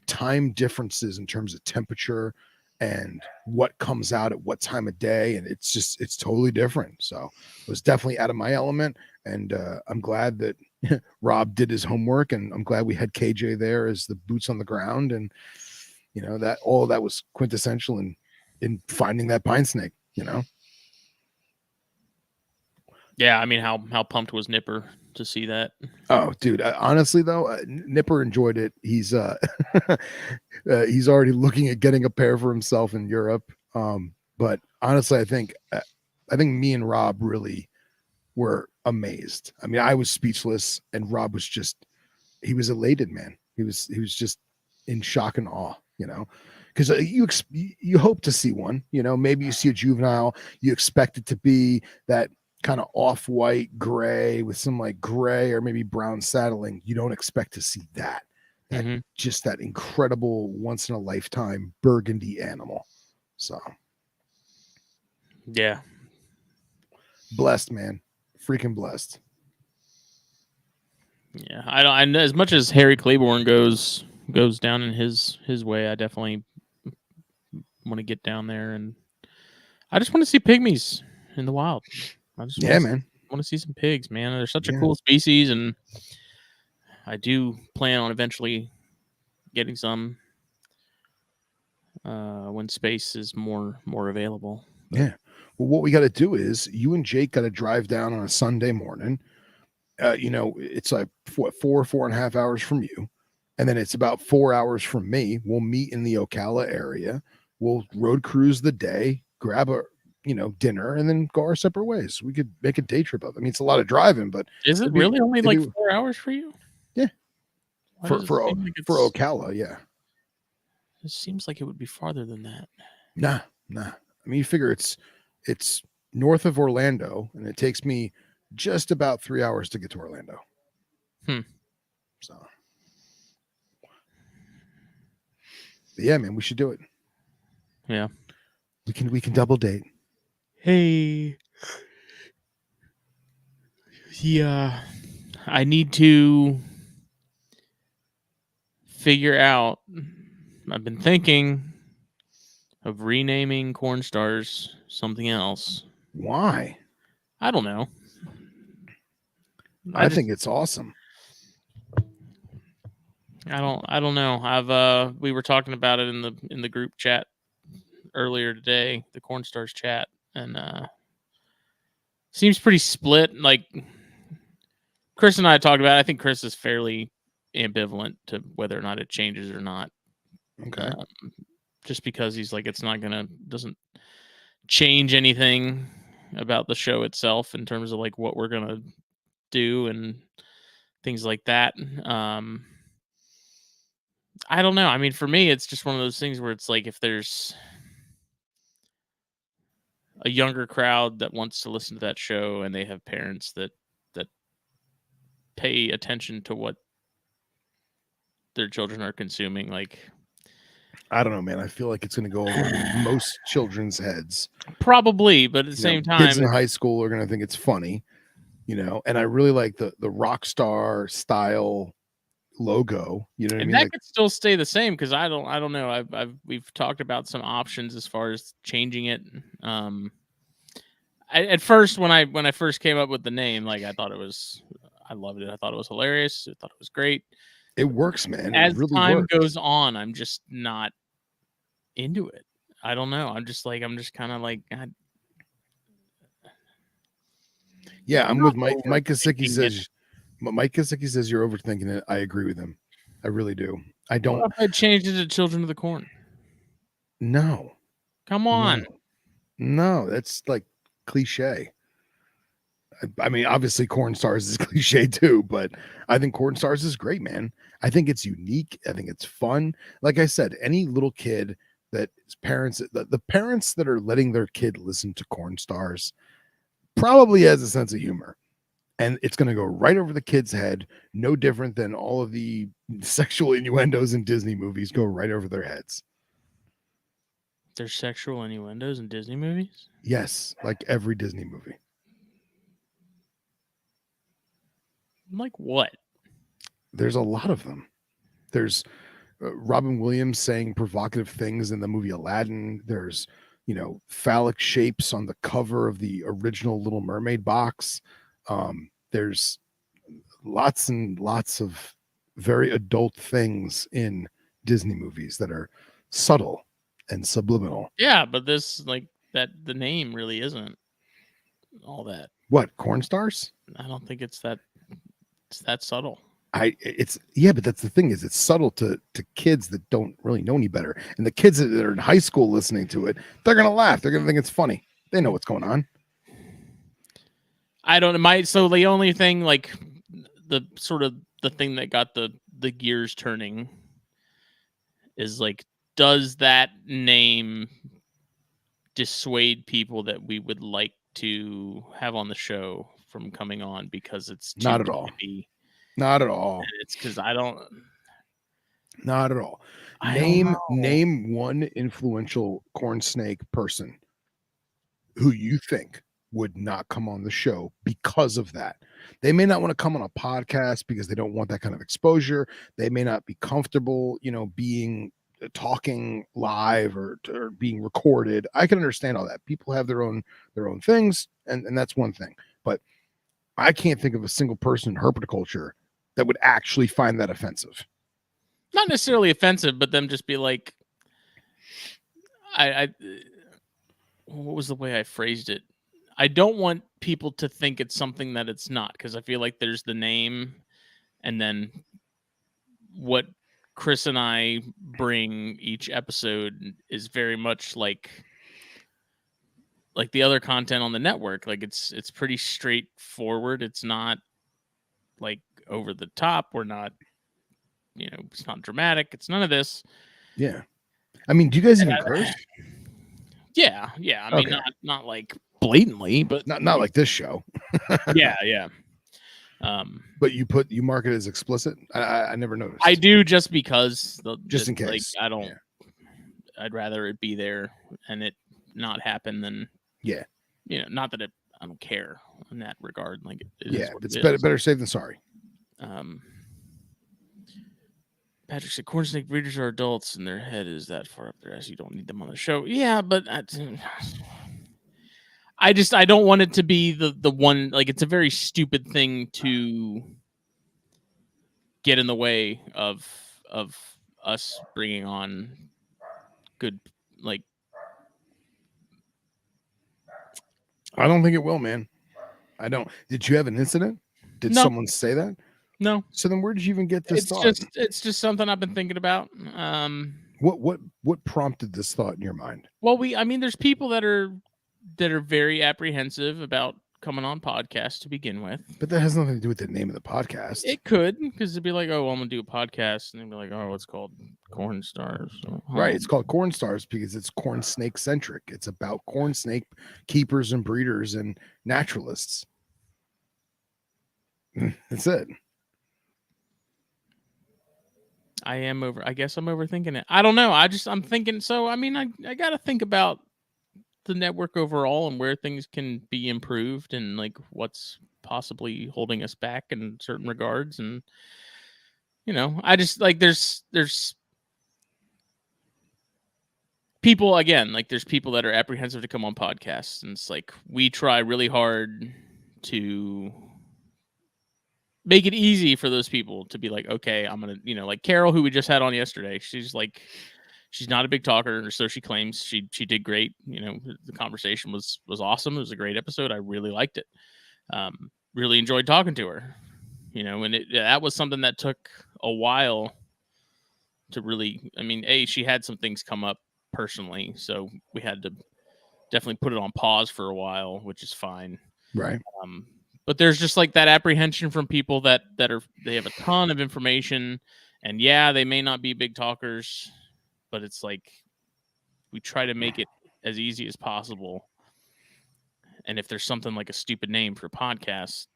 time differences in terms of temperature and what comes out at what time of day. And it's totally different. So it was definitely out of my element. And I'm glad that Rob did his homework, and I'm glad we had KJ there as the boots on the ground. And, you know, that all of that was quintessential in finding that pine snake, you know? Yeah. I mean, how pumped was Nipper to see that? Oh, dude. Honestly, though, Nipper enjoyed it. He's he's already looking at getting a pair for himself in Europe. But honestly, I think me and Rob really were amazed. I mean, I was speechless, and Rob was he was elated, man. He was just in shock and awe, because you hope to see one, maybe you see a juvenile, you expect it to be that kind of off-white gray with some like gray or maybe brown saddling. You don't expect to see that just that incredible once in a lifetime burgundy animal. So yeah, blessed, man, freaking blessed. Yeah, I know as much as Harry Claiborne goes down in his way. I definitely want to get down there, and I just want to see pygmies in the wild. I just man, want to see some pigs, man. They're such a cool species, and I do plan on eventually getting some when space is more available. But. Yeah. Well, what we got to do is you and Jake got to drive down on a Sunday morning. It's like 4.5 hours from you, and then it's about 4 hours from me. We'll meet in the Ocala area. We'll road cruise the day, grab a dinner, and then go our separate ways. We could make a day trip of it. I mean, it's a lot of driving, but is it really only like 4 hours for you? Yeah. For Ocala, yeah. It seems like it would be farther than that. Nah. I mean, you figure it's north of Orlando, and it takes me just about 3 hours to get to Orlando. So, but yeah, man, we should do it. Yeah, we can double date. Hey, yeah, I need to figure out. I've been thinking of renaming Corn Stars something else. Why? I don't know. I think it's awesome. I don't know. We were talking about it in the group chat earlier today, the Corn Stars chat, and seems pretty split. Like Chris and I talked about it. I think Chris is fairly ambivalent to whether or not it changes or not. Okay. Just because he's like, it's not doesn't change anything about the show itself in terms of like what we're gonna do and things like that. I don't know. I mean, for me, it's just one of those things where it's like if there's a younger crowd that wants to listen to that show and they have parents that pay attention to what their children are consuming, like I don't know, man. I feel like it's going to go over most children's heads. Probably, but at the same time, kids in high school are going to think it's funny, and I really like the rock star style logo. You know what I mean? That could still stay the same because I don't know. We've talked about some options as far as changing it. At first, when I first came up with the name, like I loved it. I thought it was hilarious. I thought it was great. It works, man. As really time goes on, I'm just not into it. I don't know. I'm just kind of like. Yeah, I'm with Mike. Mike Kosicki says. Mike Kosicki says you're overthinking it. I agree with him. I really do. I don't. What if I changed it to Children of the Corn? No. Come on. No, that's like cliche. I mean, obviously, Corn Stars is cliche too, but I think Corn Stars is great, man. I think it's unique. I think it's fun. Like I said, any little kid that parents, the parents that are letting their kid listen to Corn Stars probably has a sense of humor. And it's going to go right over the kid's head, no different than all of the sexual innuendos in Disney movies go right over their heads. There's sexual innuendos in Disney movies? Yes, like every Disney movie. Like what? There's a lot of them. There's Robin Williams saying provocative things in the movie Aladdin. There's, phallic shapes on the cover of the original Little Mermaid box. There's lots and lots of very adult things in Disney movies that are subtle and subliminal. Yeah, but this the name really isn't all that. What, Corn Stars? I don't think it's that subtle. But that's the thing is it's subtle to kids that don't really know any better. And the kids that are in high school listening to it, they're going to laugh. They're going to think it's funny. They know what's going on. I don't know. So the only thing, like the sort of the thing that got the gears turning is like, does that name dissuade people that we would like to have on the show from coming on because it's too Not at all. campy? Not at all. And it's because I don't. Not at all. I don't know. Name one influential corn snake person who you think would not come on the show because of that. They may not want to come on a podcast because they don't want that kind of exposure. They may not be comfortable, being talking live or being recorded. I can understand all that. People have their own things, and that's one thing. But I can't think of a single person in herpetoculture that would actually find that offensive. Not necessarily offensive, but them just be like, I what was the way I phrased it? I don't want people to think it's something that it's not, because I feel like there's the name, and then what Chris and I bring each episode is very much like the other content on the network. Like it's pretty straightforward. It's not like over the top. We're not, it's not dramatic. It's none of this. Yeah. I mean, do you guys even curse? Yeah. I mean, not like blatantly, but not like this show. yeah. But you mark it as explicit. I never noticed. I do, just because just in case. Like, I don't. Yeah. I'd rather it be there and it not happen than not that I don't care in that regard. Like it's better safe than sorry. Patrick said corn snake breeders are adults and their head is that far up their ass. You don't need them on the show. Yeah, but I don't want it to be the one. Like, it's a very stupid thing to get in the way of us bringing on good, like. I don't think it will, man. I don't. Did you have an incident? Did someone say that? No. So then where did you even get this thought? It's just something I've been thinking about. What prompted this thought in your mind? Well, there's people that are very apprehensive about coming on podcasts to begin with. But that has nothing to do with the name of the podcast. It could, because it'd be like, oh, well, I'm gonna do a podcast, and they'd be like, oh, it's called Corn Stars. Right, it's called Corn Stars because it's corn snake centric. It's about corn snake keepers and breeders and naturalists. That's it. I guess I'm overthinking it. I don't know. I'm thinking. So, I mean, I got to think about the network overall and where things can be improved and like what's possibly holding us back in certain regards. And, I just like, there's people, again, like there's people that are apprehensive to come on podcasts. And it's like, we try really hard to make it easy for those people to be like, okay, I'm going to, like Carol, who we just had on yesterday. She's like, she's not a big talker, or so she claims. She did great. The conversation was awesome. It was a great episode. I really liked it. Really enjoyed talking to her, and that was something that took a while to really, she had some things come up personally. So we had to definitely put it on pause for a while, which is fine. Right. But there's just like that apprehension from people that they have a ton of information, and they may not be big talkers, but it's like we try to make it as easy as possible. And if there's something like a stupid name for podcasts,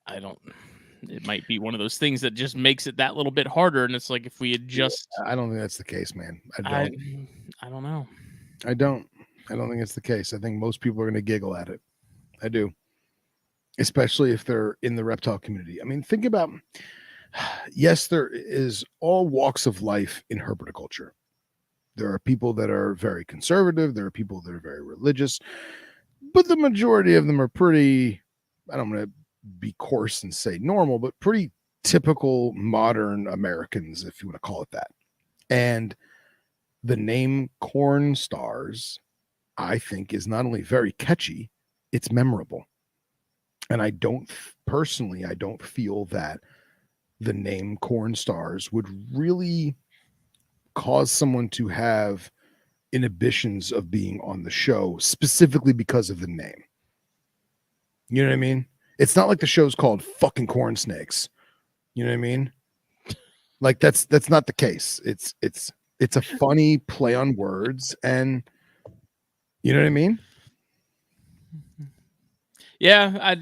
it might be one of those things that just makes it that little bit harder. And it's like, if we had just, I don't think that's the case, man. I don't know. I don't think it's the case. I think most people are going to giggle at it. I do. Especially if they're in the reptile community. I mean, think about, yes, there is all walks of life in herpetoculture. There are people that are very conservative. There are people that are very religious, but the majority of them are pretty, I don't want to be coarse and say normal, but pretty typical modern Americans, if you want to call it that. And the name Corn Stars, I think, is not only very catchy, it's memorable. And I don't feel that the name Corn Stars would really cause someone to have inhibitions of being on the show specifically because of the name. You know what I mean? It's not like the show's called fucking corn snakes. You know what I mean? Like that's not the case. It's a funny play on words, and you know what I mean? Yeah,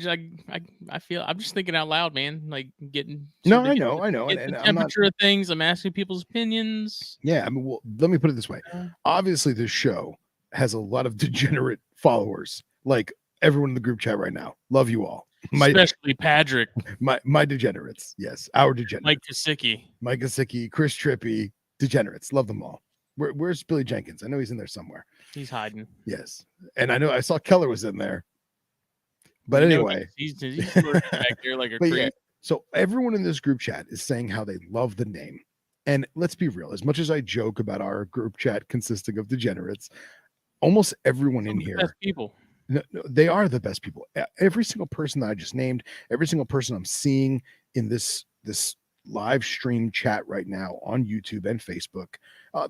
I feel I'm just thinking out loud, man. Like getting No, sort of I know, get the and I'm not. temperature of things. I'm asking people's opinions. Yeah, I mean, well, let me put it this way. Uh, Obviously, this show has a lot of degenerate followers. Like everyone in the group chat right now. Love you all. My Especially Patrick, my degenerates. Yes, our Mike degenerates. Kosicki. Mike Gesicki, Chris Trippy, degenerates. Love them all. Where's Billy Jenkins? I know he's in there somewhere. He's hiding. Yes, and I know I saw Keller was in there. But You know anyway, he's lurking back there like a but yeah. creep. So everyone in this group chat is saying how they love the name. And let's be real, as much as I joke about our group chat consisting of degenerates, almost everyone Some in of the best here, people. no, they are the best people. Every single person that I just named, every single person I'm seeing in this live stream chat right now on YouTube and Facebook,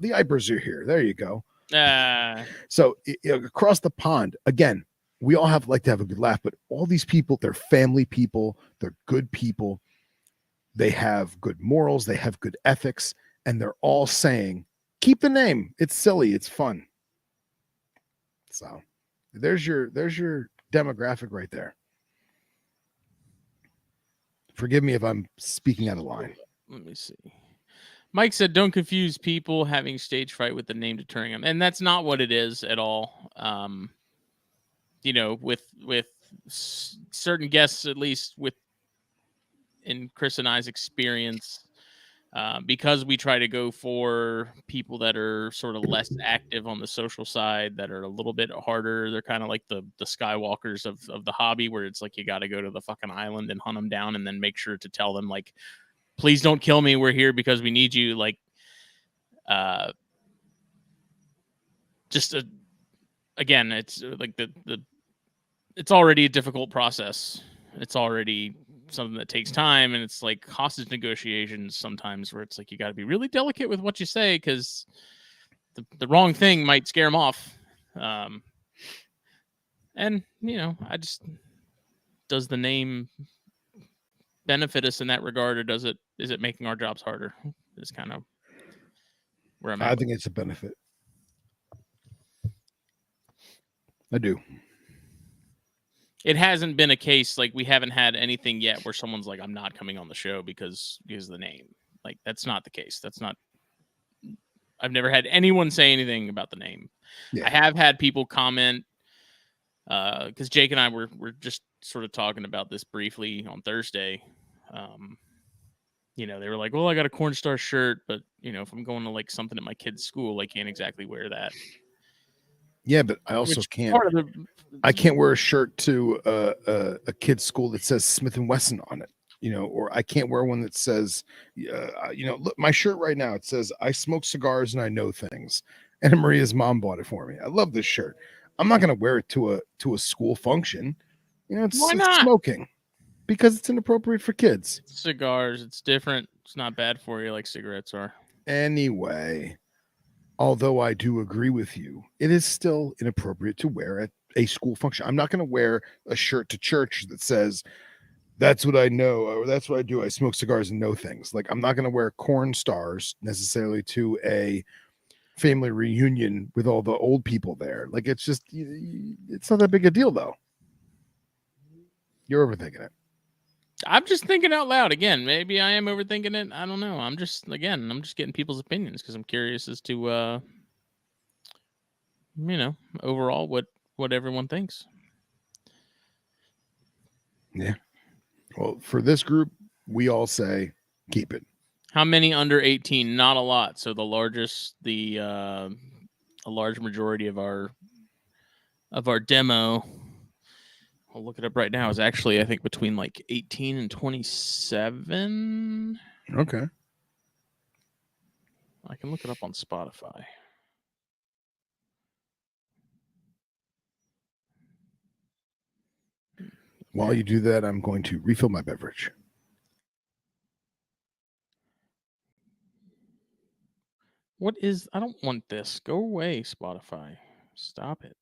the Ipers are here. There you go. So across the pond, again, we all like to have a good laugh, but all these people, they're family people, they're good people, they have good morals, they have good ethics, and they're all saying, keep the name. It's silly, it's fun. So there's your demographic right there. Forgive me if I'm speaking out of line. Let me see. Mike said, "Don't confuse people having stage fright with the name deterring them," and that's not what it is at all. You know, with certain guests, at least with in Chris and I's experience, because we try to go for people that are sort of less active on the social side, that are a little bit harder. They're kind of like the Skywalkers of the hobby, where it's like you got to go to the fucking island and hunt them down, and then make sure to tell them like, please don't kill me. We're here because we need you. Like, just again, it's like the it's already a difficult process. It's already something that takes time, and it's like hostage negotiations sometimes, where it's like you got to be really delicate with what you say because the wrong thing might scare them off. And you know, does the name benefit us in that regard, or is it making our jobs harder? Is kind of where I'm at. I think it's a benefit. I do. It hasn't been a case like we haven't had anything yet where someone's like, I'm not coming on the show because of the name. Like that's not the case. That's not. I've never had anyone say anything about the name. Yeah. I have had people comment because Jake and I were just sort of talking about this briefly on Thursday. You know, they were like, "Well, I got a cornstar shirt, but you know, if I'm going to like something at my kid's school, I can't exactly wear that." Yeah, but I also can't. Part of the, I can't wear a shirt to a kid's school that says Smith and Wesson on it, you know, or I can't wear one that says, you know, look, my shirt right now, it says I smoke cigars and I know things. And Maria's mom bought it for me. I love this shirt. I'm not going to wear it to a school function. You know, Why it's not? smoking because it's inappropriate for kids. Cigars, it's different. It's not bad for you like cigarettes are. Anyway, although I do agree with you, it is still inappropriate to wear at a school function. I'm not going to wear a shirt to church that says, that's what I know, or that's what I do. I smoke cigars and know things. Like, I'm not going to wear corn stars necessarily to a family reunion with all the old people there. Like, it's just, it's not that big a deal, though. You're overthinking it. I'm just thinking out loud again. Maybe I am overthinking it. I don't know. I'm just getting people's opinions because I'm curious as to you know, overall what everyone thinks. Yeah. Well, for this group, we all say keep it. How many under 18? Not a lot. So the largest, a large majority of our demo, I'll look it up right now, is actually I think between like 18 and 27. Okay. I can look it up on Spotify. While you do that, I'm going to refill my beverage. What is? I don't want this. Go away, Spotify. Stop it.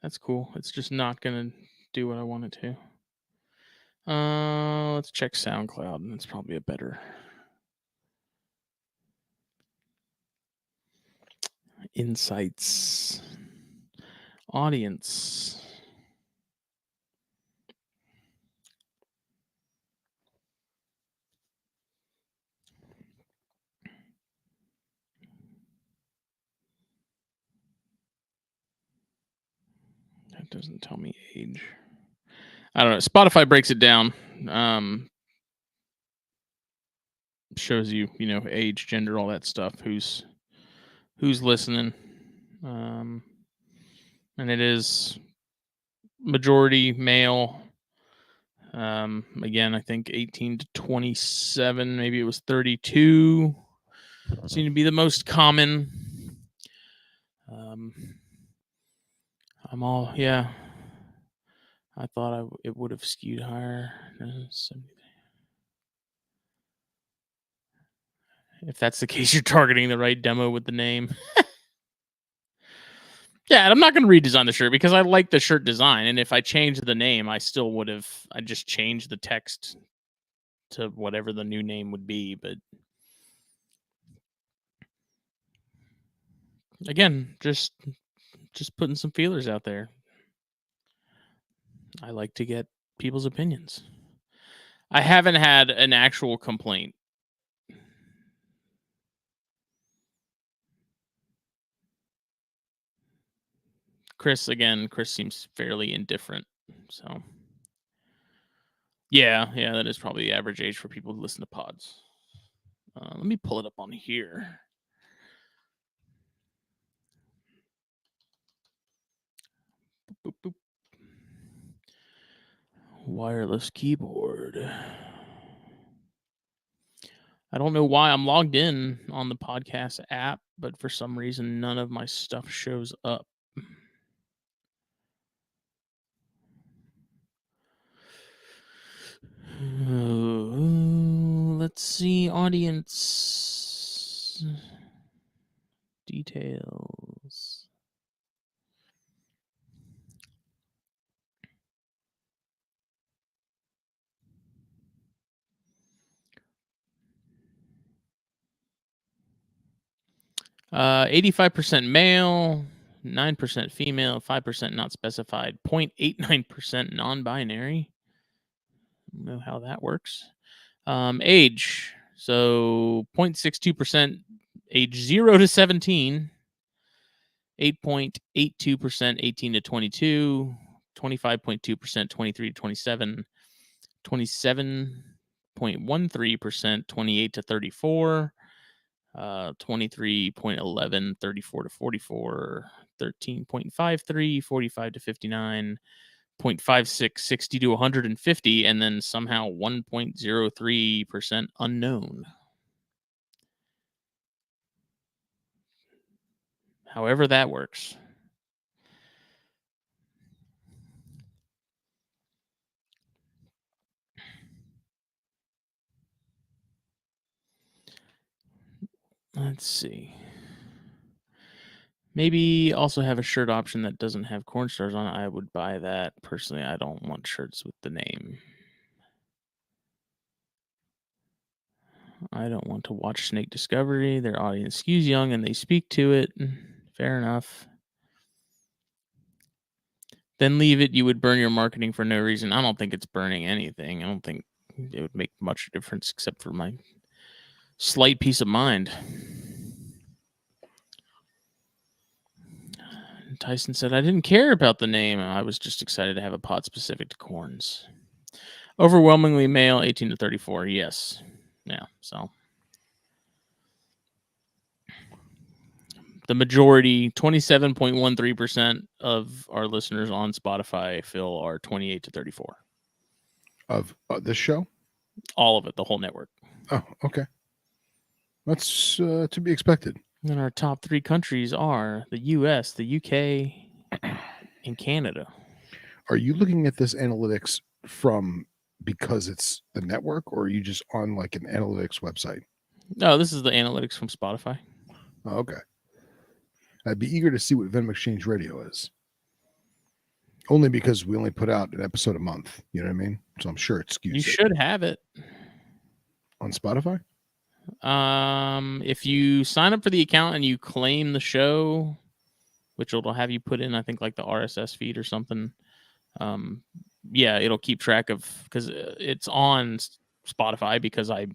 That's cool. It's just not gonna do what I want it to. Let's check SoundCloud. That's probably a better insights. Audience. That doesn't tell me age. I don't know. Spotify breaks it down. Shows you, age, gender, all that stuff. Who's listening? And it is majority male. Again, I think 18 to 27. Maybe it was 32. Seem to be the most common. Yeah. I thought it would have skewed higher. If that's the case, you're targeting the right demo with the name. Yeah, and I'm not going to redesign the shirt because I like the shirt design. And if I changed the name, I still would have. I just changed the text to whatever the new name would be. But again, just putting some feelers out there. I like to get people's opinions. I haven't had an actual complaint. Chris seems fairly indifferent. So, yeah, that is probably the average age for people who listen to pods. Let me pull it up on here. Boop, boop. Wireless keyboard. I don't know why I'm logged in on the podcast app, but for some reason, none of my stuff shows up. Let's see, audience details. Uh, 85% male, 9% female, 5% not specified, 0.89% non-binary. I don't know how that works. Age, so 0.62% age 0 to 17, 8.82% 18 to 22, 25.2% 23 to 27, 27.13% 28 to 34, 23.11 34 to 44, 13.53 45 to 59, 0.56 60 to 150, and then somehow 1.03% unknown. However that works. Let's see. Maybe also have a shirt option that doesn't have corn stars on it. I would buy that. Personally, I don't want shirts with the name. I don't want to watch Snake Discovery. Their audience skews young and they speak to it. Fair enough. Then leave it. You would burn your marketing for no reason. I don't think it's burning anything. I don't think it would make much difference except for my slight peace of mind. Tyson said, I didn't care about the name. I was just excited to have a pod specific to corns. Overwhelmingly male, 18 to 34. Yes. Yeah. So the majority, 27.13% of our listeners on Spotify, Phil, are 28 to 34. Of this show? All of it, the whole network. Oh, okay. That's to be expected. And our top 3 countries are the US, the UK, and Canada. Are you looking at this analytics from because it's the network, or are you just on like an analytics website? No, this is the analytics from Spotify. Oh, okay. I'd be eager to see what Venom Exchange Radio is. Only because we only put out an episode a month. You know what I mean? So I'm sure it skews You it. should have it. On Spotify? If you sign up for the account and you claim the show, which will have you put in, I think, like the RSS feed or something. Yeah, it'll keep track of, because it's on Spotify, because I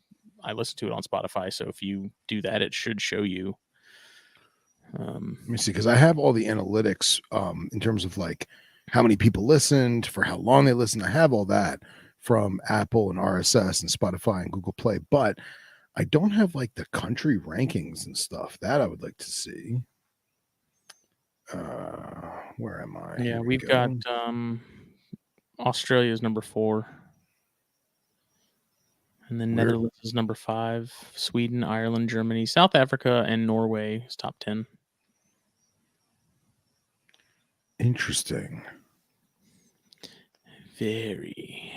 listen to it on Spotify. So if you do that, it should show you. Let me see, because I have all the analytics in terms of like how many people listened, for how long they listened. I have all that from Apple and RSS and Spotify and Google Play, but I don't have like the country rankings and stuff. That I would like to see. Where am I? Yeah, we've got Australia's number 4. And then Netherlands is number 5. Sweden, Ireland, Germany, South Africa, and Norway is top 10. Interesting. Very.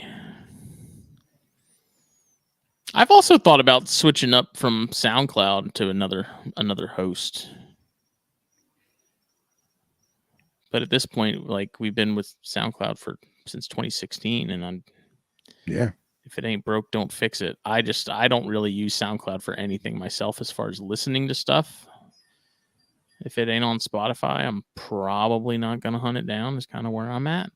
I've also thought about switching up from SoundCloud to another host. But at this point, like, we've been with SoundCloud since 2016, and if it ain't broke, don't fix it. I don't really use SoundCloud for anything myself as far as listening to stuff. If it ain't on Spotify, I'm probably not going to hunt it down. Is kind of where I'm at.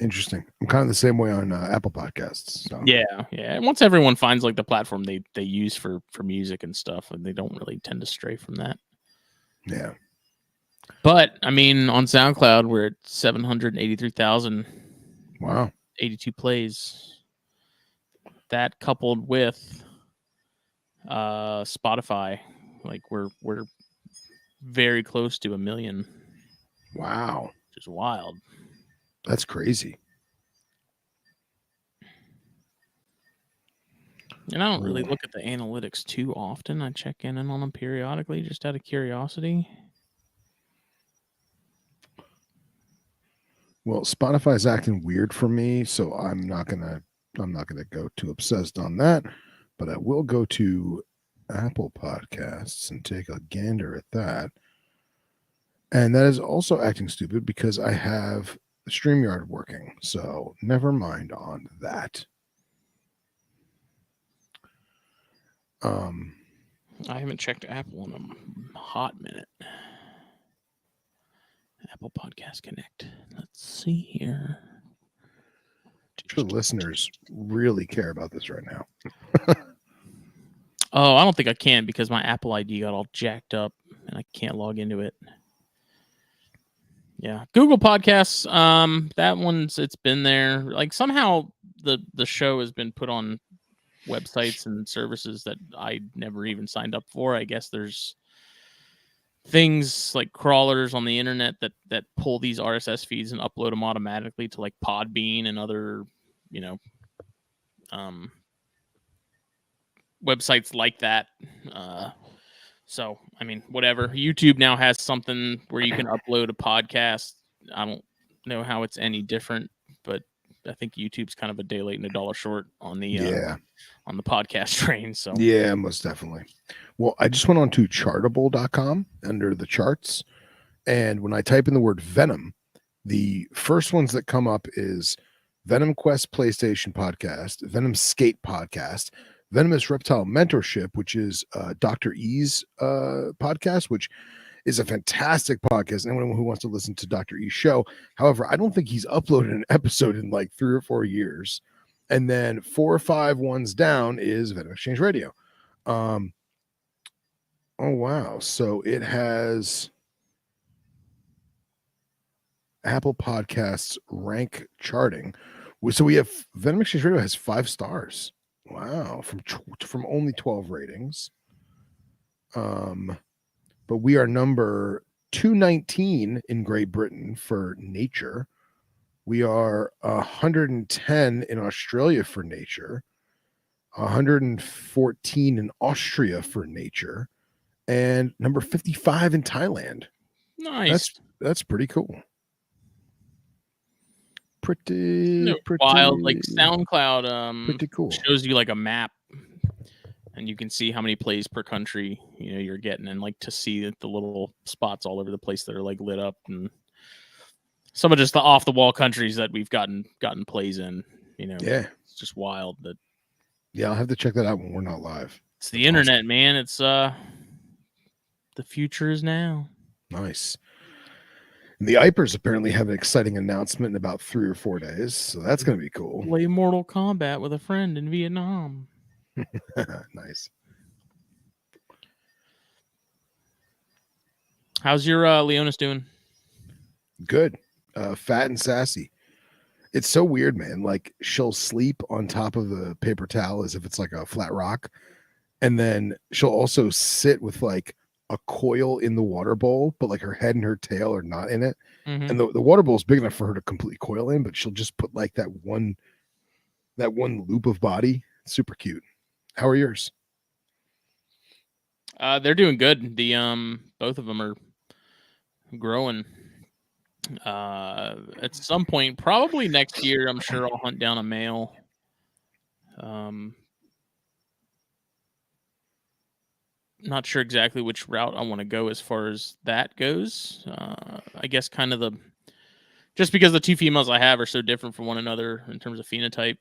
Interesting. I'm kind of the same way on Apple Podcasts. So. Yeah. And once everyone finds like the platform they use for music and stuff, and they don't really tend to stray from that. Yeah. But I mean, on SoundCloud, we're at 783,000. Wow. 82 plays. That coupled with Spotify, like we're very close to 1 million. Wow. Which is wild. That's crazy. And I don't really look at the analytics too often. I check in on them periodically, just out of curiosity. Well, Spotify's acting weird for me, so I'm not gonna go too obsessed on that. But I will go to Apple Podcasts and take a gander at that. And that is also acting stupid because I have StreamYard working. So never mind on that. I haven't checked Apple in a hot minute. Apple Podcast Connect. Let's see here. I'm sure the listeners really care about this right now. Oh, I don't think I can because my Apple ID got all jacked up and I can't log into it. Yeah, Google Podcasts. That it's been there. Like somehow the show has been put on websites and services that I never even signed up for. I guess there's things like crawlers on the internet that pull these RSS feeds and upload them automatically to like Podbean and other, websites like that. So, I mean, whatever. YouTube now has something where you can upload a podcast. I don't know how it's any different, but I think YouTube's kind of a day late and a dollar short on the on the podcast train. So yeah, most definitely. Well, I just went on to chartable.com under the charts, and when I type in the word Venom, the first ones that come up is Venom Quest PlayStation podcast, Venom Skate podcast, Venomous Reptile Mentorship, which is Dr. E's podcast, which is a fantastic podcast. Anyone who wants to listen to Dr. E's show. However, I don't think he's uploaded an episode in like 3 or 4 years. And then 4 or 5 ones down is Venom Exchange Radio. Oh, wow. So it has Apple Podcasts rank charting. So we have Venom Exchange Radio has 5 stars. Wow, from only 12 ratings. But we are number 219 in Great Britain for nature. We are 110 in Australia for nature, 114 in Austria for nature, and number 55 in Thailand. nice. That's pretty cool. Pretty wild. Like SoundCloud pretty cool. shows you like a map and you can see how many plays per country you're getting, and like to see the little spots all over the place that are like lit up. And some of just the off the wall countries that we've gotten plays in. You know, Yeah. it's just wild that. Yeah, I'll have to check that out when we're not live. It's the internet, man. It's the future is now. Nice. And the Ipers apparently have an exciting announcement in about 3 or 4 days, so that's going to be cool. Play Mortal Kombat with a friend in Vietnam. Nice. How's your Leonis doing? Good. Fat and sassy. It's so weird, man. Like she'll sleep on top of the paper towel as if it's like a flat rock. And then she'll also sit with like a coil in the water bowl, but like her head and her tail are not in it. Mm-hmm. And the water bowl is big enough for her to completely coil in, but she'll just put like that one loop of body. Super cute. How are yours? They're doing good. The both of them are growing. At some point, probably next year, I'm sure I'll hunt down a male. Not sure exactly which route I want to go as far as that goes. I guess kind of just because the two females I have are so different from one another in terms of phenotype.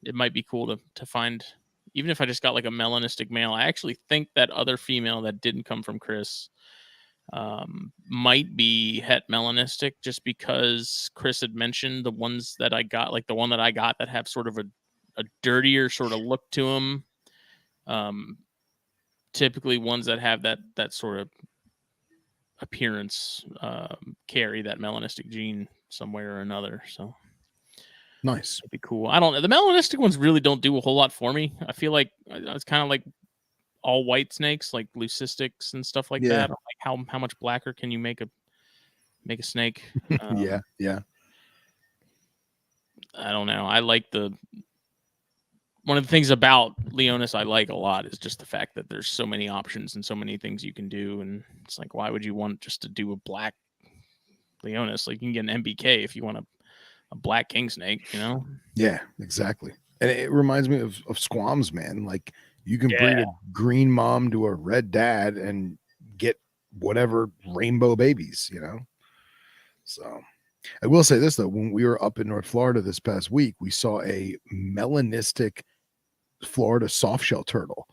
It might be cool to find, even if I just got like a melanistic male. I actually think that other female that didn't come from Chris might be het melanistic, just because Chris had mentioned the ones that I got, like the one that I got that have sort of a dirtier sort of look to them. Typically ones that have that sort of appearance carry that melanistic gene somewhere or another. So nice. it'd be cool. I don't know. The melanistic ones really don't do a whole lot for me. I feel like it's kind of like all white snakes, like leucistics and stuff like that. Like how much blacker can you make a snake? Yeah. I don't know. I like one of the things about Leonis I like a lot is just the fact that there's so many options and so many things you can do. And it's like, why would you want just to do a black Leonis? Like you can get an MBK if you want a black king snake, you know? Yeah, exactly. And it reminds me of squams, man. Like you can breed a green mom to a red dad and get whatever rainbow babies, you know? So I will say this though, when we were up in North Florida this past week, we saw a melanistic Florida softshell turtle.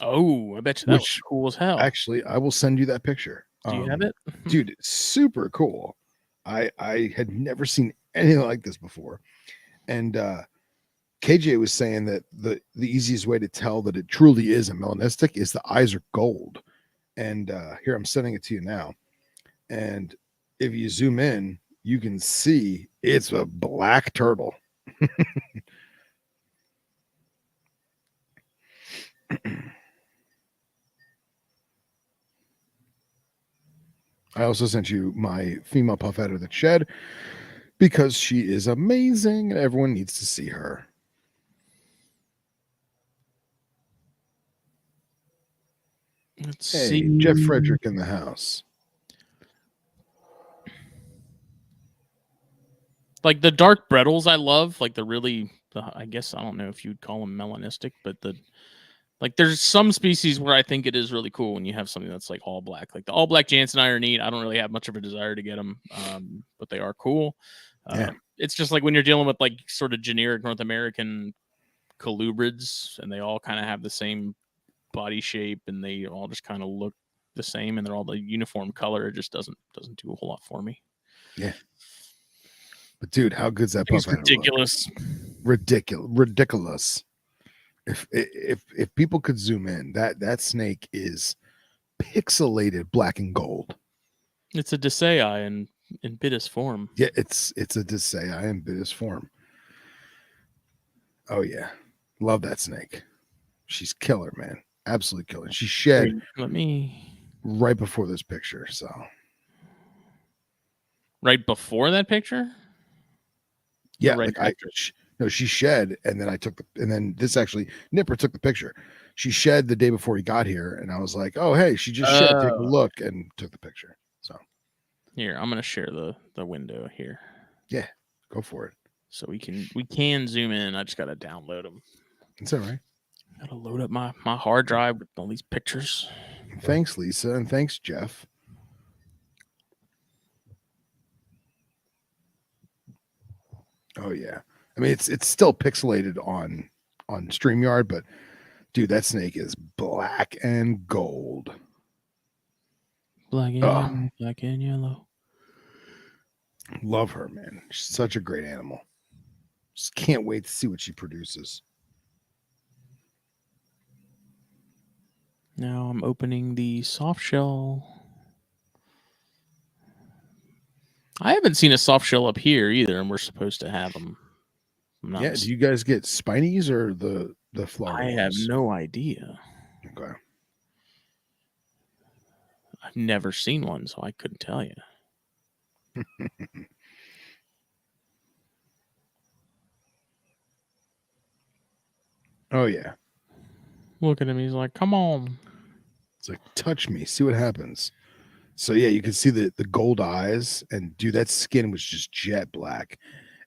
Oh, I bet you that was cool as hell. Actually, I will send you that picture. Do you have it? Dude, super cool. I had never seen anything like this before. And KJ was saying that the easiest way to tell that it truly is a melanistic is the eyes are gold. And here I'm sending it to you now. And if you zoom in, you can see it's a black turtle. I also sent you my female puff adder that shed because she is amazing and everyone needs to see her. Let's see. Jeff Frederick in the house. Like the dark Brettles I love, like I guess I don't know if you'd call them melanistic, but there's some species where I think it is really cool when you have something that's like all black. Like the all black Jansen are neat. I don't really have much of a desire to get them, but they are cool. It's just like when you're dealing with like sort of generic North American colubrids, and they all kind of have the same body shape, and they all just kind of look the same, and they're all the uniform color. It just doesn't do a whole lot for me. Yeah. But dude, how good's that puff adder? Ridiculous. Ridiculous. If people could zoom in, that snake is pixelated black and gold. It's a Desai in Bitis form. Yeah, it's a Desai in Bitis form. Oh yeah, love that snake. She's killer, man. Absolutely killer. She shed right before this picture. So right before that picture. Yeah, like she shed, and then and then this actually Nipper took the picture. She shed the day before he got here, and I was like, "Oh, hey, she just shed. Take a look," and took the picture. So here, I'm gonna share the window here. Yeah, go for it. So we can zoom in. I just gotta download them. It's all right. Gotta load up my hard drive with all these pictures. Thanks, Lisa, and thanks, Jeff. Oh yeah. I mean, it's still pixelated on StreamYard, but dude, that snake is black and gold. Black and Oh, yellow, black and yellow. love her, man. She's such a great animal. Just can't wait to see what she produces. Now I'm opening the soft shell. I haven't seen a soft shell up here either, and we're supposed to have them. Yeah. Do you guys get spinies or the Florida I have ones? no idea. Okay. I've never seen one, so I couldn't tell you. Oh yeah. Look at him. He's like, come on. It's like, touch me, see what happens. So yeah, you can see the gold eyes, and dude, that skin was just jet black.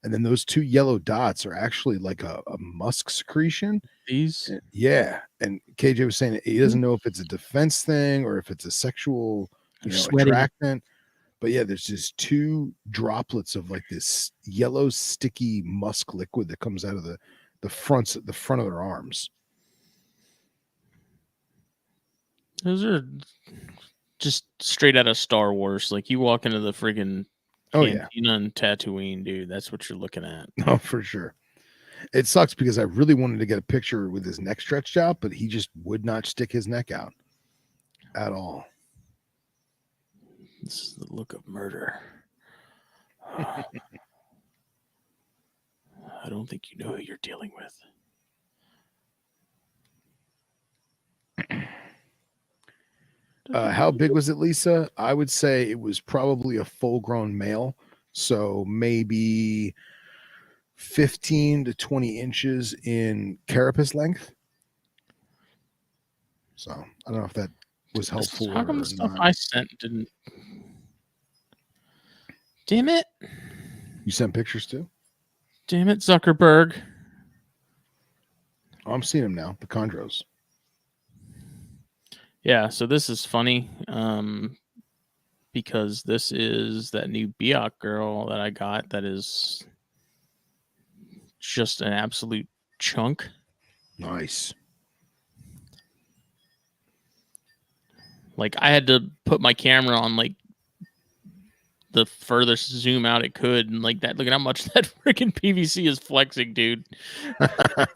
And then those two yellow dots are actually like a musk secretion. These? Yeah. And KJ was saying he doesn't know if it's a defense thing or if it's a sexual, They're sweating. attraction. But yeah, there's just two droplets of like this yellow sticky musk liquid that comes out of the front of their arms. Those are just straight out of Star Wars. Like you walk into the friggin' Oh yeah. cantina in Tatooine, dude. That's what you're looking at. Oh, for sure. It sucks because I really wanted to get a picture with his neck stretched out, but he just would not stick his neck out at all. This is the look of murder. I don't think you know who you're dealing with. How big was it, Lisa? I would say it was probably a full-grown male, so maybe 15 to 20 inches in carapace length. So I don't know if that was helpful. How come or the stuff not. I sent didn't? Damn it! You sent pictures too? Damn it, Zuckerberg! Oh, I'm seeing him now. The chondros. Yeah, so this is funny because this is that new Biak girl that I got that is just an absolute chunk. Nice. Like I had to put my camera on like the furthest zoom out it could, and like that. Look at how much that freaking PVC is flexing, dude.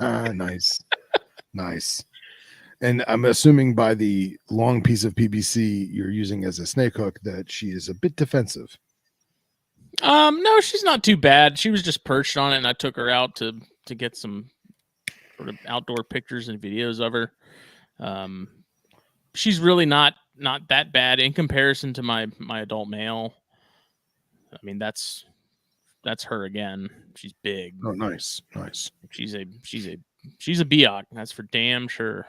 Nice. Nice. And I'm assuming by the long piece of PVC you're using as a snake hook that she is a bit defensive. No, she's not too bad. She was just perched on it, and I took her out to get some sort of outdoor pictures and videos of her. She's really not that bad in comparison to my adult male. I mean, that's her again. She's big. Oh, nice. Nice. She's a Biak. That's for damn sure.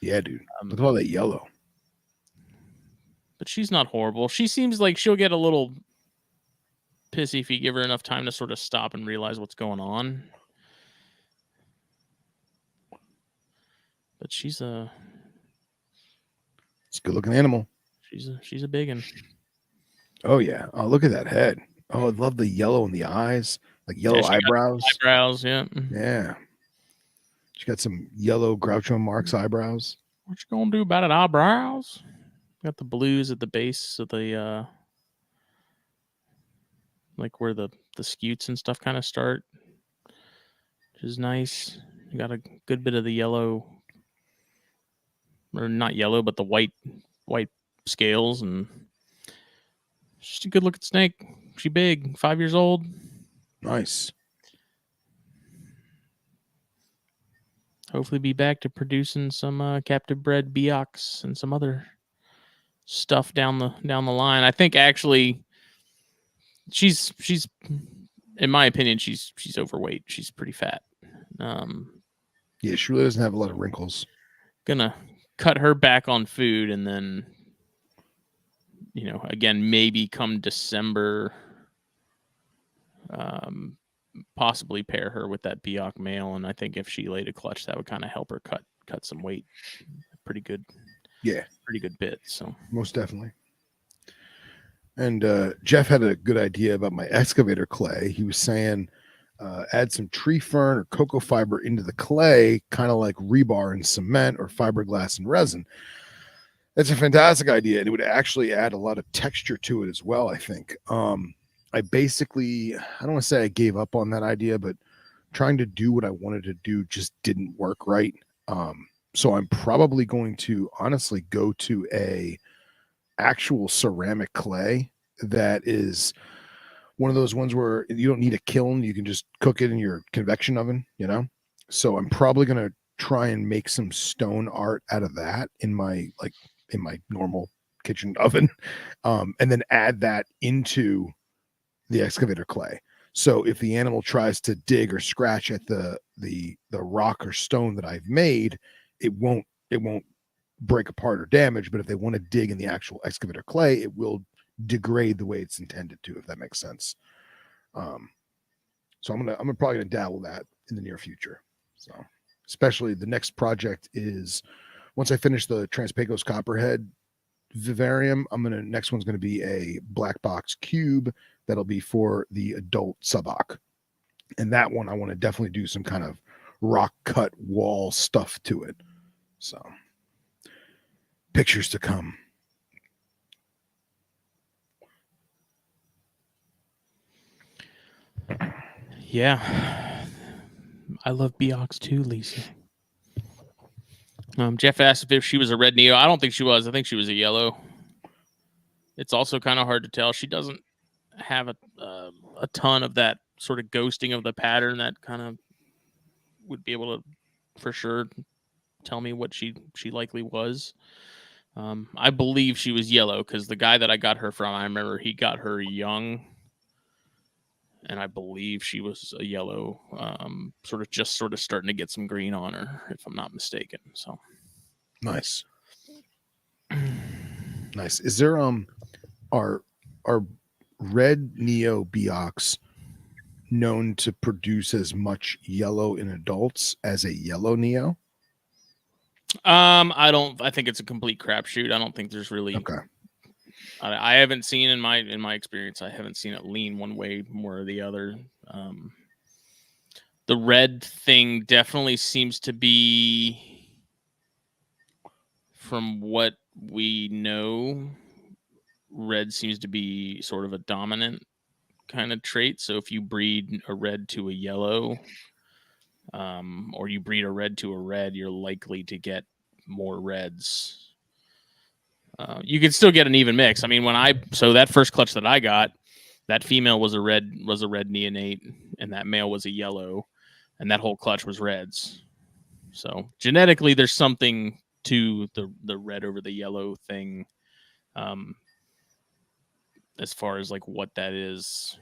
Yeah, dude. Look at all that yellow. But she's not horrible. She seems like she'll get a little pissy if you give her enough time to sort of stop and realize what's going on. But it's a good looking animal. She's a big one. Oh yeah. Oh, look at that head. Oh, I love the yellow in the eyes, like yellow eyebrows. Eyebrows, yeah. Yeah. She got some yellow Groucho Marx eyebrows. What you gonna do about it, eyebrows? Got the blues at the base of the like where the scutes and stuff kind of start, which is nice. You got a good bit of the yellow, or not yellow, but the white scales, and just a good looking snake. She big, 5 years old. Nice. Hopefully be back to producing some captive bred Biaks and some other stuff down the line. I think actually she's in my opinion she's overweight. She's pretty fat. Yeah, she really doesn't have a lot of wrinkles. Gonna cut her back on food, and then again maybe come December possibly pair her with that Biak male, and I think if she laid a clutch, that would kind of help her cut some weight pretty good. Yeah, pretty good bit. So most definitely. And Jeff had a good idea about my excavator clay. He was saying add some tree fern or cocoa fiber into the clay, kind of like rebar and cement or fiberglass and resin. It's a fantastic idea, and it would actually add a lot of texture to it as well, I think. I don't want to say I gave up on that idea, but trying to do what I wanted to do just didn't work right. So I'm probably going to honestly go to a actual ceramic clay that is one of those ones where you don't need a kiln, you can just cook it in your convection oven, So I'm probably going to try and make some stone art out of that in my normal kitchen oven, and then add that into the excavator clay. So if the animal tries to dig or scratch at the rock or stone that I've made, it won't break apart or damage. But if they want to dig in the actual excavator clay, it will degrade the way it's intended to, if that makes sense. So I'm probably gonna dabble that in the near future. So especially the next project is once I finish the Transpecos Copperhead vivarium, next one's gonna be a BlackBox cube that'll be for the adult Subok. And that one I want to definitely do some kind of rock cut wall stuff to it. So pictures to come. Yeah. I love Beox too, Lisa. Jeff asked if she was a red Neo. I don't think she was. I think she was a yellow. It's also kind of hard to tell. She doesn't have a ton of that sort of ghosting of the pattern that kind of would be able to for sure tell me what she likely was. I believe she was yellow because the guy that I got her from, I remember he got her young, and I believe she was a yellow, sort of starting to get some green on her, if I'm not mistaken. So nice. Nice. Is there are red Neo Beox known to produce as much yellow in adults as a yellow Neo? I think it's a complete crapshoot. I don't think there's really. Okay. I haven't seen in my experience. I haven't seen it lean one way more or the other. The red thing definitely seems to be, from what we know, red seems to be sort of a dominant kind of trait. So if you breed a red to a yellow, or you breed a red to a red, you're likely to get more reds. You can still get an even mix. I mean, so that first clutch that I got, that female was a red neonate, and that male was a yellow, and that whole clutch was reds. So genetically, there's something to the red over the yellow thing. As far as like what that is,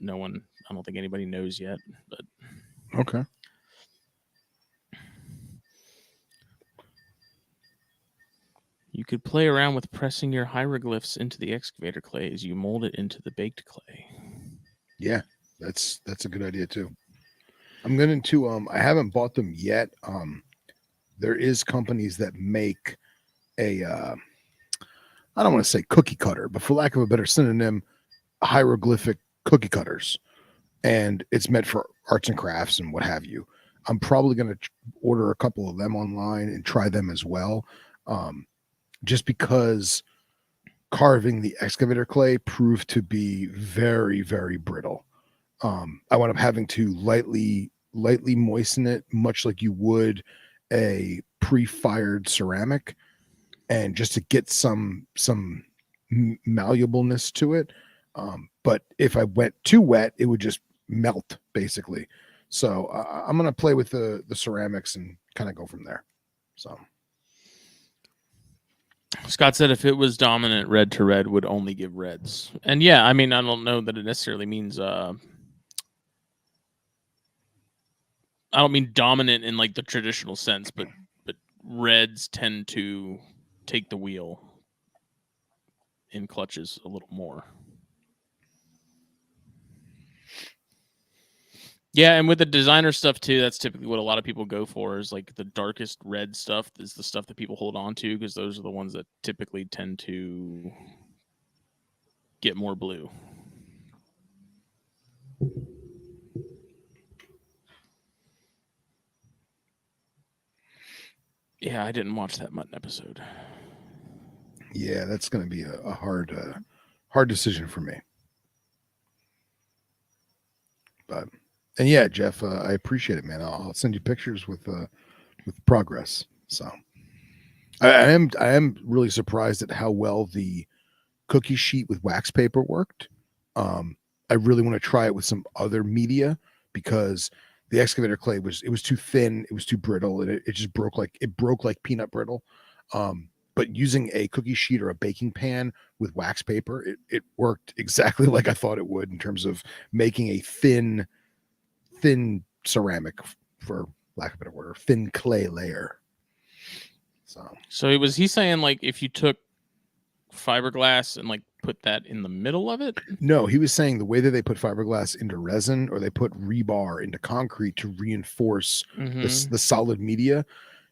I don't think anybody knows yet. But okay. You could play around with pressing your hieroglyphs into the excavator clay as you mold it into the baked clay. Yeah, that's a good idea too. I'm going to I haven't bought them yet. There is companies that make a I don't want to say cookie cutter, but for lack of a better synonym, hieroglyphic cookie cutters. And it's meant for arts and crafts and what have you. I'm probably going to order a couple of them online and try them as well. Just because carving the excavator clay proved to be very, very brittle. I wound up having to lightly moisten it, much like you would a pre-fired ceramic, and just to get some malleableness to it. But if I went too wet, it would just melt basically. So I'm gonna play with the ceramics and kind of go from there. So Scott said if it was dominant, red to red would only give reds. And yeah, I mean, I don't know that it necessarily means I don't mean dominant in like the traditional sense, but reds tend to take the wheel in clutches a little more. Yeah, and with the designer stuff too, that's typically what a lot of people go for, is like the darkest red stuff is the stuff that people hold on to, because those are the ones that typically tend to get more blue. Yeah, I didn't watch that mutton episode. Yeah, that's going to be a hard decision for me. But and yeah, Jeff, I appreciate it, man. I'll send you pictures with progress. So I am really surprised at how well the cookie sheet with wax paper worked. I really want to try it with some other media because the excavator clay was too thin, it was too brittle, and it just broke like peanut brittle. But using a cookie sheet or a baking pan with wax paper, it worked exactly like I thought it would in terms of making a thin ceramic, for lack of a better word, or thin clay layer. So was he saying like if you took fiberglass and like put that in the middle of it? No, he was saying the way that they put fiberglass into resin or they put rebar into concrete to reinforce the solid media.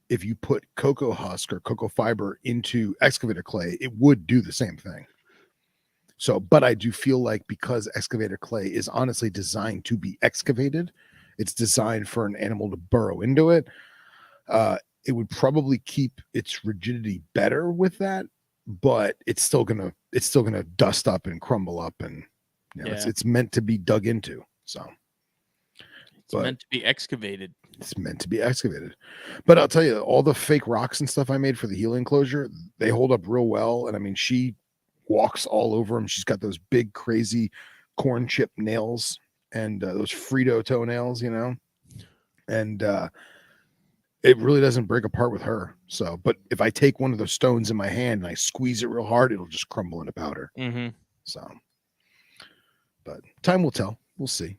If you put cocoa husk or cocoa fiber into excavator clay, it would do the same thing. So, but I do feel like because excavator clay is honestly designed to be excavated, it's designed for an animal to burrow into it. It would probably keep its rigidity better with that, but it's still gonna dust up and crumble up, and it's meant to be dug into. So it's meant to be excavated. It's meant to be excavated. But I'll tell you, all the fake rocks and stuff I made for the healing enclosure, they hold up real well. And I mean, she walks all over them. She's got those big, crazy corn chip nails and those Frito toenails, and it really doesn't break apart with her. So, but if I take one of those stones in my hand and I squeeze it real hard, it'll just crumble into powder. So, but time will tell. We'll see.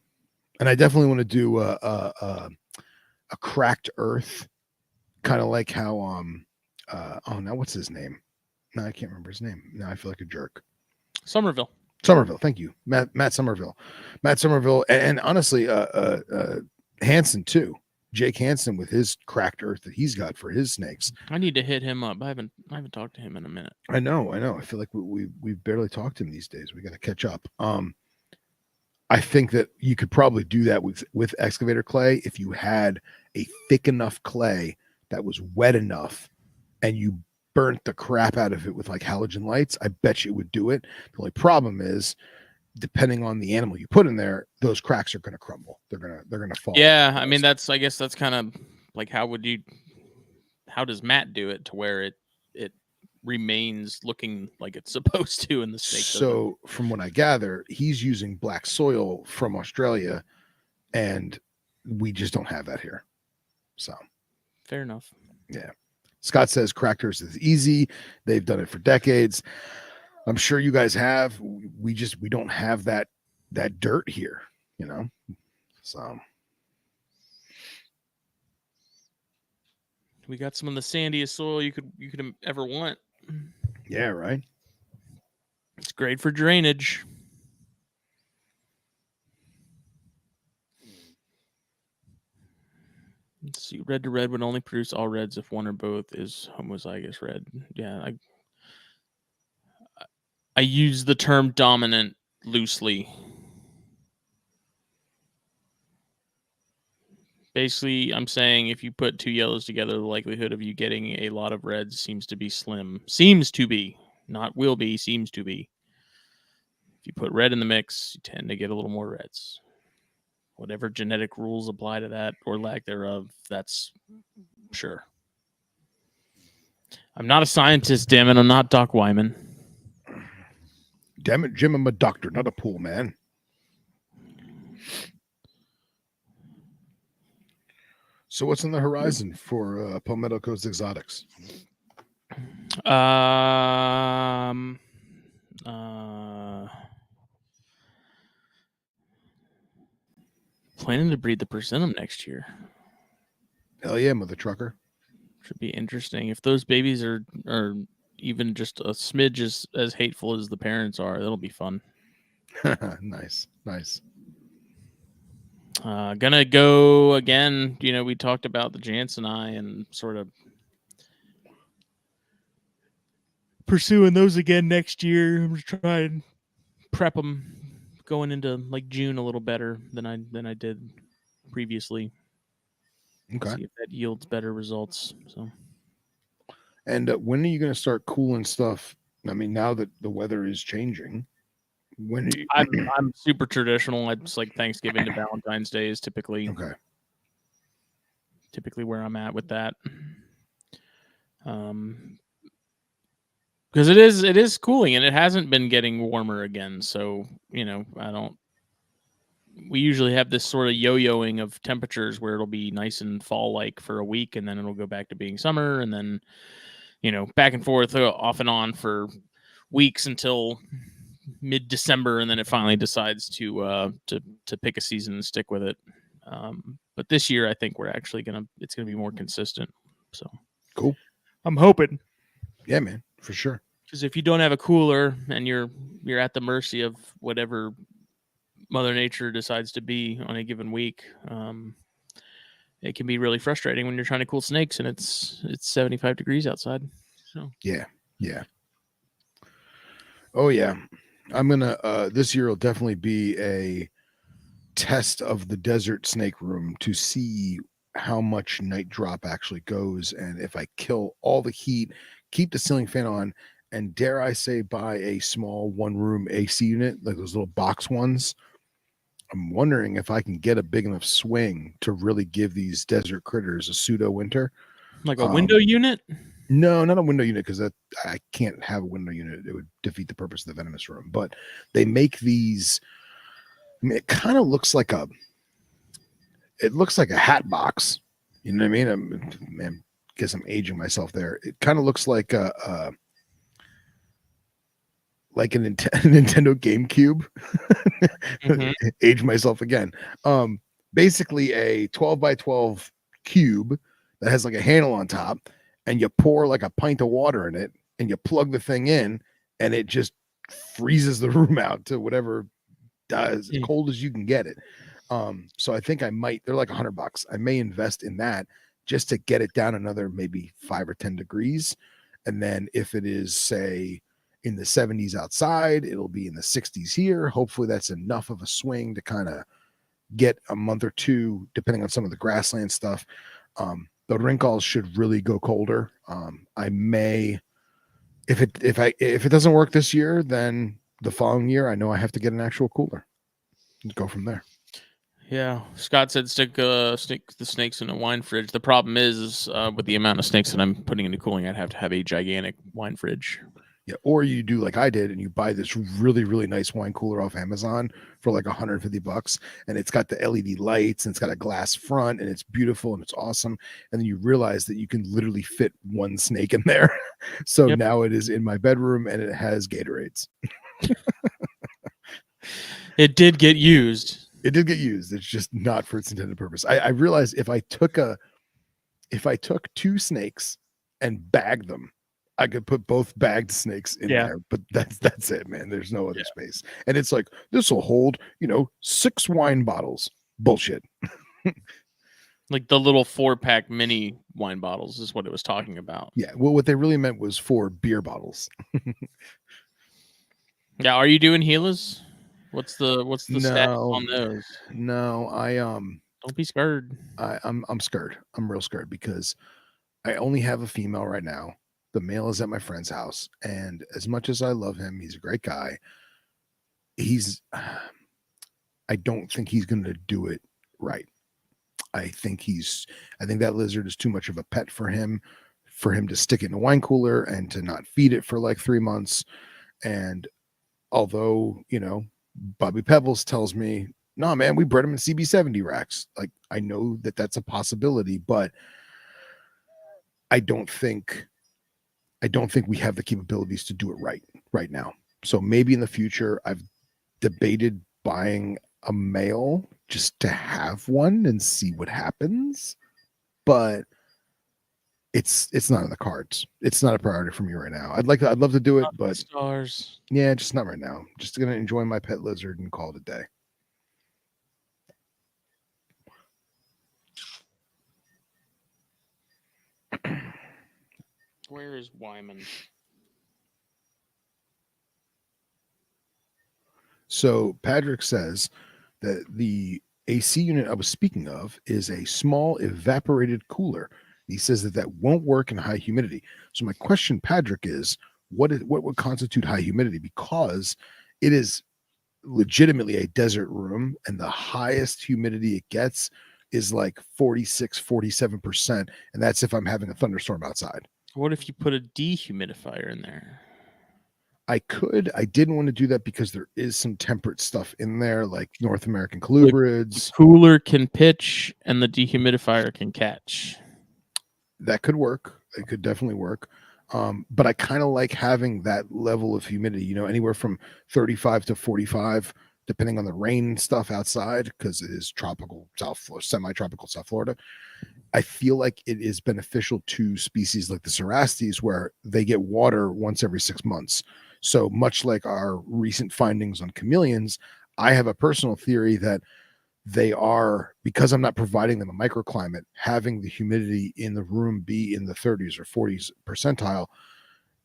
And I definitely want to do a cracked earth, kind of like how now what's his name? No, I can't remember his name. Now I feel like a jerk. Somerville, thank you, Matt Somerville, and honestly Hansen too, Jake Hansen, with his cracked earth that he's got for his snakes. I need to hit him up. I haven't talked to him in a minute. I know. I feel like we've barely talked to him these days. We got to catch up. I think that you could probably do that with excavator clay if you had a thick enough clay that was wet enough and you burnt the crap out of it with like halogen lights. I bet you it would do it. The only problem is, depending on the animal you put in there, those cracks are going to crumble. They're going to fall. Yeah, I mean I guess that's kind of like how does Matt do it to where it remains looking like it's supposed to in the snake? So from what I gather, he's using black soil from Australia, and we just don't have that here. So fair enough. Yeah. Scott says cracked earth is easy. They've done it for decades. I'm sure you guys have. We don't have that dirt here, So we got some of the sandiest soil you could ever want. Yeah, right. It's great for drainage. Let's see. Red to red would only produce all reds if one or both is homozygous red. Yeah, I use the term dominant loosely. Basically, I'm saying if you put two yellows together, the likelihood of you getting a lot of reds seems to be slim. Seems to be. Not will be, seems to be. If you put red in the mix, you tend to get a little more reds. Whatever genetic rules apply to that or lack thereof, that's sure. I'm not a scientist, damn it. I'm not Doc Wyman. Damn it, Jim, I'm a doctor, not a pool man. So what's on the horizon for Palmetto Coast Exotics? Planning to breed the persimmon next year. Hell yeah, mother trucker. Should be interesting. If those babies are even just a smidge as hateful as the parents are, that'll be fun. Nice. Gonna go again. We talked about the Jansen eye and sort of pursuing those again next year. I'm just trying to prep them going into like June a little better than I did previously. Okay. See if that yields better results. So And when are you going to start cooling stuff? I mean, now that the weather is changing, when are you... I'm super traditional. It's like Thanksgiving to Valentine's Day is typically Okay. where I'm at with that. Because it is cooling and it hasn't been getting warmer again. So I don't. We usually have this sort of yo-yoing of temperatures where it'll be nice and fall-like for a week, and then it'll go back to being summer, and then back and forth, off and on for weeks until mid-December, and then it finally decides to pick a season and stick with it. But this year, I think we're actually it's gonna be more consistent. So Cool. I'm hoping. Yeah, man, for sure. Because if you don't have a cooler and you're at the mercy of whatever Mother Nature decides to be on a given week, it can be really frustrating when you're trying to cool snakes and it's 75 degrees outside. So Yeah. Oh yeah. I'm gonna this year will definitely be a test of the desert snake room to see how much night drop actually goes, and if I kill all the heat, keep the ceiling fan on, and dare I say buy a small one room AC unit, like those little box ones. I'm wondering if I can get a big enough swing to really give these desert critters a pseudo winter. like a window unit? No, not a window unit, because I can't have a window unit. It would defeat the purpose of the venomous room. But they make these. I mean, it kind of looks like a hat box. You know what I mean? Man, guess I'm aging myself there. It kind of looks like a Nintendo GameCube. Mhm. Age myself again. Basically a 12 by 12 cube that has like a handle on top, and you pour like a pint of water in it, and you plug the thing in, and it just freezes the room out to whatever as cold as you can get it. So I think I might, they're like $100. I may invest in that just to get it down another maybe 5 or 10 degrees. And then if it is, say, in the 70s outside, it'll be in the 60s here. Hopefully that's enough of a swing to kind of get a month or two, depending on some of the grassland stuff. The wrinkles should really go colder. I may, if it doesn't work this year, then the following year, I know I have to get an actual cooler and go from there. Yeah, Scott said stick the snakes in a wine fridge. The problem is with the amount of snakes that I'm putting into cooling, I'd have to have a gigantic wine fridge. Yeah, or you do like I did, and you buy this really, really nice wine cooler off Amazon for like $150, and it's got the LED lights, and it's got a glass front, and it's beautiful, and it's awesome. And then you realize that you can literally fit one snake in there. So now it is in my bedroom, and it has Gatorades. It did get used. It did get used. It's just not for its intended purpose. I realized if I took two snakes and bagged them, I could put both bagged snakes in there, but that's it, man. There's no other space. And it's like, this will hold, 6 wine bottles. Bullshit. Like the little 4-pack mini wine bottles is what it was talking about. Yeah. Well, what they really meant was 4 beer bottles. Yeah. Are you doing Gilas? What's the status on those? No, don't be scared. I'm scared. I'm real scared because I only have a female right now. The male is at my friend's house, and as much as I love him, he's a great guy. I don't think he's going to do it right. I think that lizard is too much of a pet for him to stick it in a wine cooler and to not feed it for like 3 months. And although, Bobby Pebbles tells me, no, man, we bred him in CB70 racks. Like, I know that that's a possibility, but I don't think we have the capabilities to do it right now. So maybe in the future, I've debated buying a male just to have one and see what happens, but it's not in the cards. It's not a priority for me right now. I'd love to do it, but stars. Yeah, just not right now. Just gonna enjoy my pet lizard and call it a day. Where is Wyman? So Patrick says that the AC unit I was speaking of is a small evaporated cooler He says that that won't work in high humidity. So my question, Patrick, is what would constitute high humidity? Because it is legitimately a desert room, and the highest humidity it gets is like 46, 47%. And that's if I'm having a thunderstorm outside. What if you put a dehumidifier in there? I could. I didn't want to do that because there is some temperate stuff in there, like North American The colubrids. cooler can pitch and the dehumidifier can catch. That could work. It could definitely work. But I kind of like having that level of humidity, anywhere from 35 to 45, depending on the rain stuff outside, because it is tropical South Florida, semi-tropical South Florida. I feel like it is beneficial to species like the Cerastes, where they get water once every 6 months. So much like our recent findings on chameleons, I have a personal theory that they are, because I'm not providing them a microclimate, having the humidity in the room be in the 30s or 40s percentile,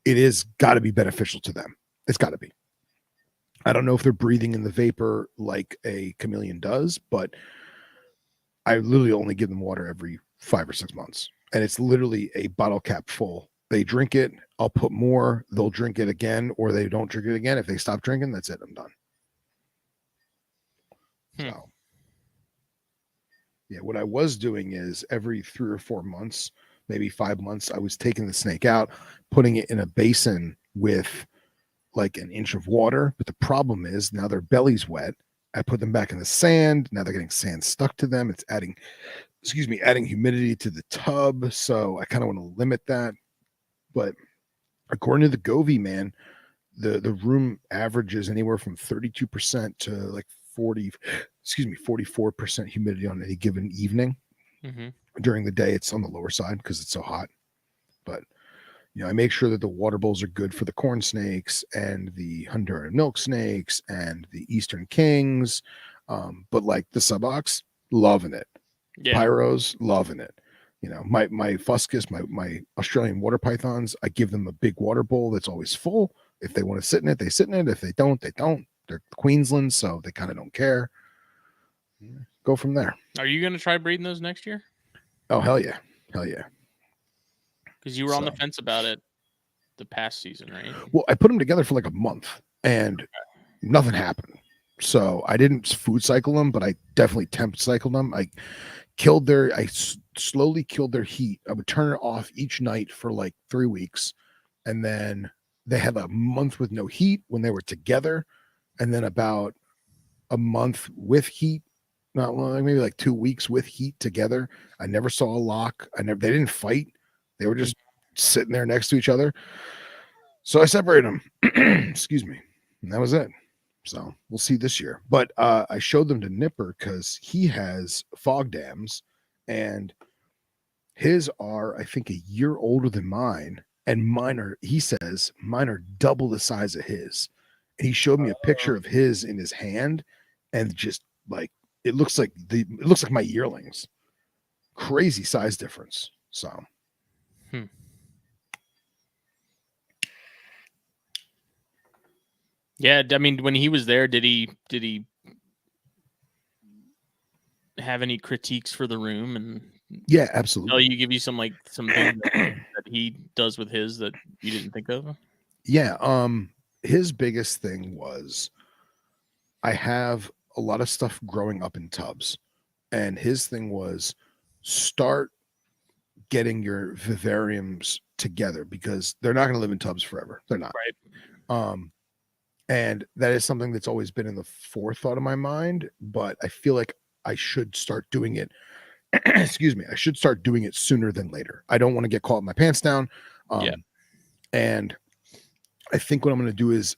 it is got to be beneficial to them. It's got to be. I don't know if they're breathing in the vapor like a chameleon does, but I literally only give them water every 5 or 6 months. And it's literally a bottle cap full. They drink it, I'll put more, they'll drink it again, or they don't drink it again. If they stop drinking, that's it, I'm done. So yeah, what I was doing is every 3 or 4 months, maybe 5 months, I was taking the snake out, putting it in a basin with like an inch of water. But the problem is now their belly's wet. I put them back in the sand. Now they're getting sand stuck to them. It's adding humidity to the tub. So I kind of want to limit that. But according to the Govee, man, the room averages anywhere from 32% to like 44% humidity on any given evening. Mm-hmm. During the day, it's on the lower side because it's so hot. But I make sure that the water bowls are good for the corn snakes and the Honduran milk snakes and the Eastern kings. But like the subox, loving it. Yeah. Pyros, loving it. My fuscus, my Australian water pythons, I give them a big water bowl that's always full. If they want to sit in it, they sit in it. If they don't, they don't. They're Queensland, so they kind of don't care. Go from there. Are you going to try breeding those next year? Oh, hell yeah. Hell yeah. Because you were on the fence about it the past season, right? Well, I put them together for like a month and nothing happened. So I didn't food cycle them, but I definitely temp cycled them. I slowly killed their heat. I would turn it off each night for like 3 weeks. And then they had a month with no heat when they were together. And then about a month with heat, not long, maybe like 2 weeks with heat together. I never saw a lock. They didn't fight. They were just sitting there next to each other. So I separated them. Excuse me. And that was it. So we'll see this year. But I showed them to Nipper because he has fog dams, and his are, I think, a year older than mine. And he says, mine are double the size of his. And he showed me a picture of his in his hand, and just like it looks like my yearlings. Crazy size difference. So yeah, I mean, when he was there, did he have any critiques for the room? And yeah, absolutely. Give you some things that he does with his that you didn't think of? Yeah. His biggest thing was, I have a lot of stuff growing up in tubs, and his thing was, start getting your vivariums together because they're not going to live in tubs forever. They're not. Right. And that is something that's always been in the forethought of my mind, but I feel like I should start doing it. Excuse me. I should start doing it sooner than later. I don't want to get caught with my pants down. Yeah. And I think what I'm going to do is,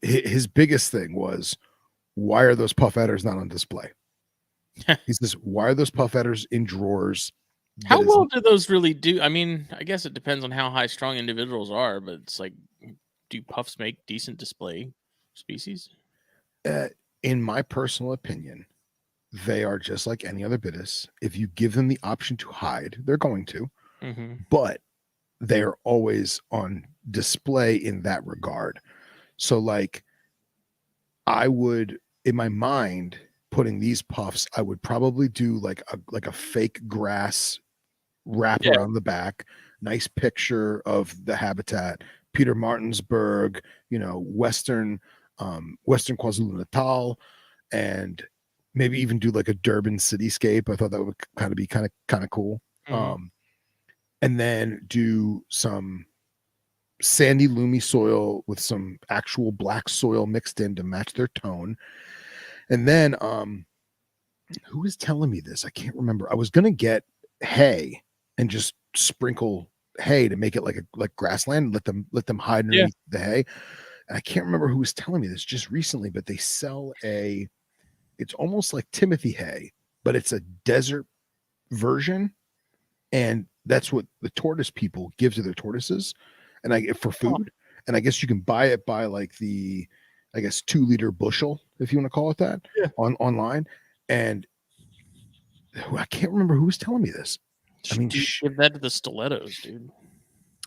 his biggest thing was, why are those puff adders not on display? He says, why are those puff adders in drawers? How well do those really do? I mean, I guess it depends on how high strung individuals are, but it's like, do puffs make decent display species? In my personal opinion, they are just like any other Bitis. If you give them the option to hide, they're going to, but they are always on display in that regard. So like, I would, in my mind, putting these puffs, I would probably do like a fake grass wrapper on the back, nice picture of the habitat, Peter Martinsburg, Western KwaZulu-Natal, and maybe even do like a Durban cityscape. I thought that would be kind of cool. Mhm. And then do some sandy, loomy soil with some actual black soil mixed in to match their tone. And then, who was telling me this? I can't remember. I was gonna get hay and just sprinkle hay to make it like grassland. Let them hide underneath the hay. And I can't remember who was telling me this just recently, but they sell it's almost like Timothy hay, but it's a desert version, and that's what the tortoise people give to their tortoises, and for food. And I guess you can buy it by like the, I guess 2-liter bushel, if you want to call it that, online. And I can't remember who was telling me this. I mean, give that to the stilettos, dude.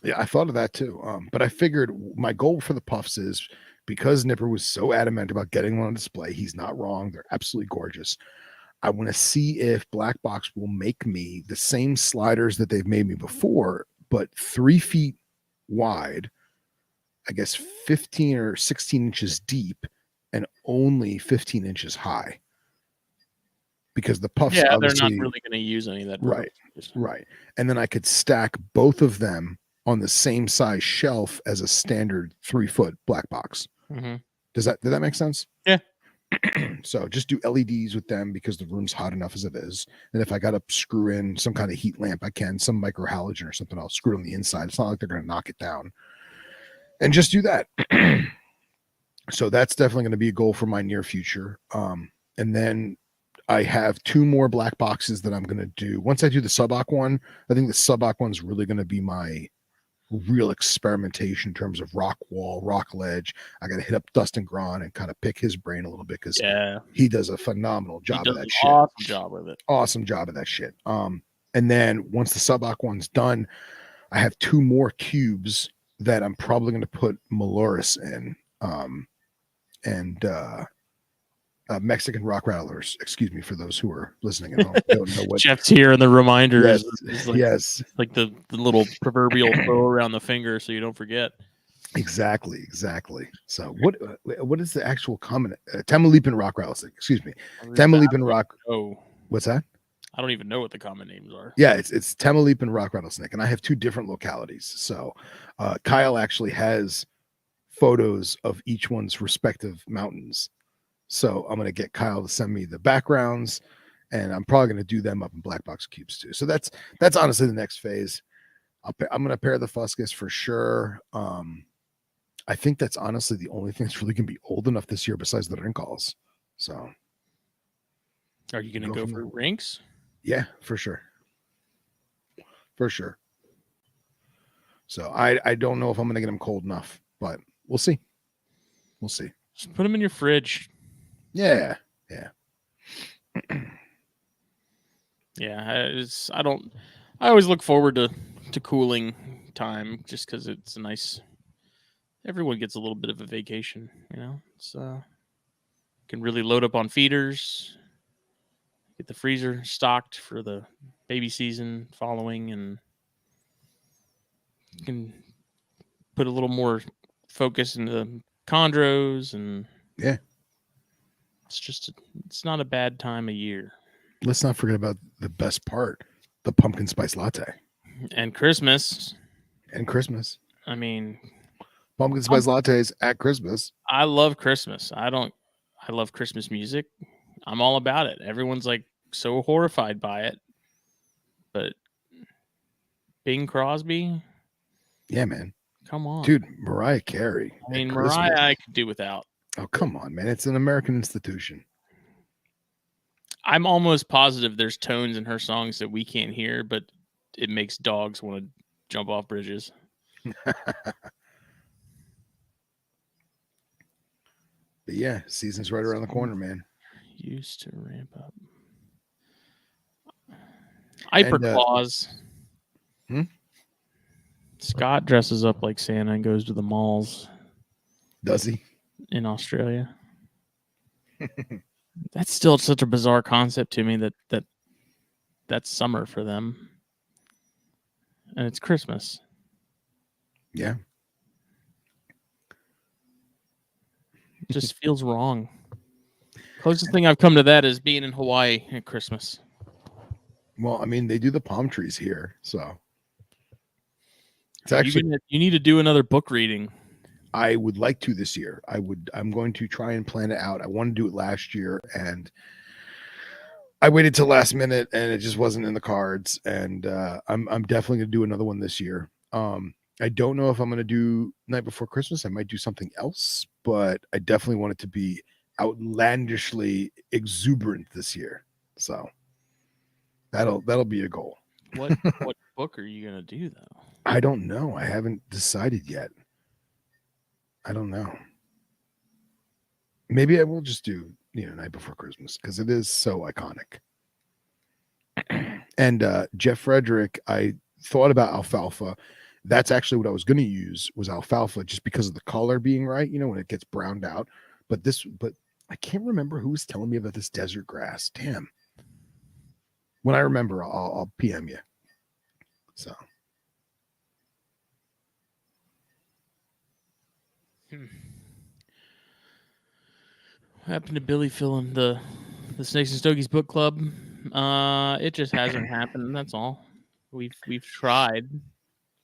Yeah, I thought of that too. But I figured my goal for the puffs is, because Nipper was so adamant about getting one on display, he's not wrong. They're absolutely gorgeous. I want to see if BlackBox will make me the same sliders that they've made me before, but 3 feet wide, I guess 15 or 16 inches deep, and only 15 inches high. Because the puffs, they're not obviously really going to use any of that. Right. And then I could stack both of them on the same size shelf as a standard 3-foot BlackBox. Mm-hmm. Did that make sense? Yeah. So just do LEDs with them because the room's hot enough as it is. And if I got to screw in some kind of heat lamp, I can, some microhalogen or something, I'll screw it on the inside. It's not like they're going to knock it down. And just do that. So that's definitely going to be a goal for my near future. And then I have 2 more black boxes that I'm going to do. Once I do the Subak one, I think the Subak one's really going to be my real experimentation in terms of rock wall, rock ledge. I got to hit up Dustin Gron and kind of pick his brain a little bit, because he does a phenomenal job of that shit. Awesome job with it. Awesome job of that shit. And then once the Subak one's done, I have 2 more cubes that I'm probably going to put Meloris in, and Mexican rock rattlers. Excuse me for those who are listening at home. Don't know what Jeff's here in the reminders. Yes, like the little proverbial throw around the finger so you don't forget. Exactly. So what is the actual common Tamaulipan rock rattlesnake? Excuse me, Tamaulipan rock. Oh, what's that? I don't even know what the common names are. Yeah, it's Tamaulipan rock rattlesnake, and I have 2 different localities. So Kyle actually has photos of each one's respective mountains. So I'm going to get Kyle to send me the backgrounds, and I'm probably going to do them up in black box cubes too. So that's honestly the next phase. I'm going to pair the Fuscus for sure. I think that's honestly the only thing that's really going to be old enough this year besides the Rinkals. So are you going to go for rinks? Yeah, for sure. So I don't know if I'm going to get them cold enough, but we'll see. Just put them in your fridge. Yeah. Yeah, I always look forward to cooling time, just because it's a nice. Everyone gets a little bit of a vacation, It's can really load up on feeders, get the freezer stocked for the baby season following, and you can put a little more focus into the chondros, and it's not a bad time of year. Let's not forget about the best part, the pumpkin spice latte. And Christmas. I mean, pumpkin spice lattes at Christmas. I love Christmas. I love Christmas music. I'm all about it. Everyone's like so horrified by it. But Bing Crosby? Yeah, man. Come on. Dude, Mariah Carey. I mean, Mariah I could do without. Oh, come on, man. It's an American institution. I'm almost positive there's tones in her songs that we can't hear, but it makes dogs want to jump off bridges. But yeah, season's right around the corner, man. Used to ramp up. Hyperclaws. Scott dresses up like Santa and goes to the malls. Does he? In Australia. That's still such a bizarre concept to me that that's summer for them. and it's Christmas. Yeah. It just feels wrong. Closest thing I've come to that is being in Hawaii at Christmas. Well, I mean, they do the palm trees here, so it's Are actually. you need to do another book reading. I would like to this year. I'm going to try and plan it out. I wanted to do it last year, and I waited till last minute, and it just wasn't in the cards. And I'm definitely going to do another one this year. I don't know if I'm going to do Night Before Christmas. I might do something else, but I definitely want it to be outlandishly exuberant this year. So that'll be a goal. What book are you gonna do though? I don't know. I haven't decided yet. I don't know. Maybe I will just do Night Before Christmas because it is so iconic. And Jeff Frederick, I thought about alfalfa. That's actually what I was going to use was alfalfa, just because of the color being right. When it gets browned out. But I can't remember who was telling me about this desert grass. Damn. When I remember, I'll PM you. So. What happened to Billy filling the Snakes and Stogies book club? It just hasn't happened. That's all. We've tried.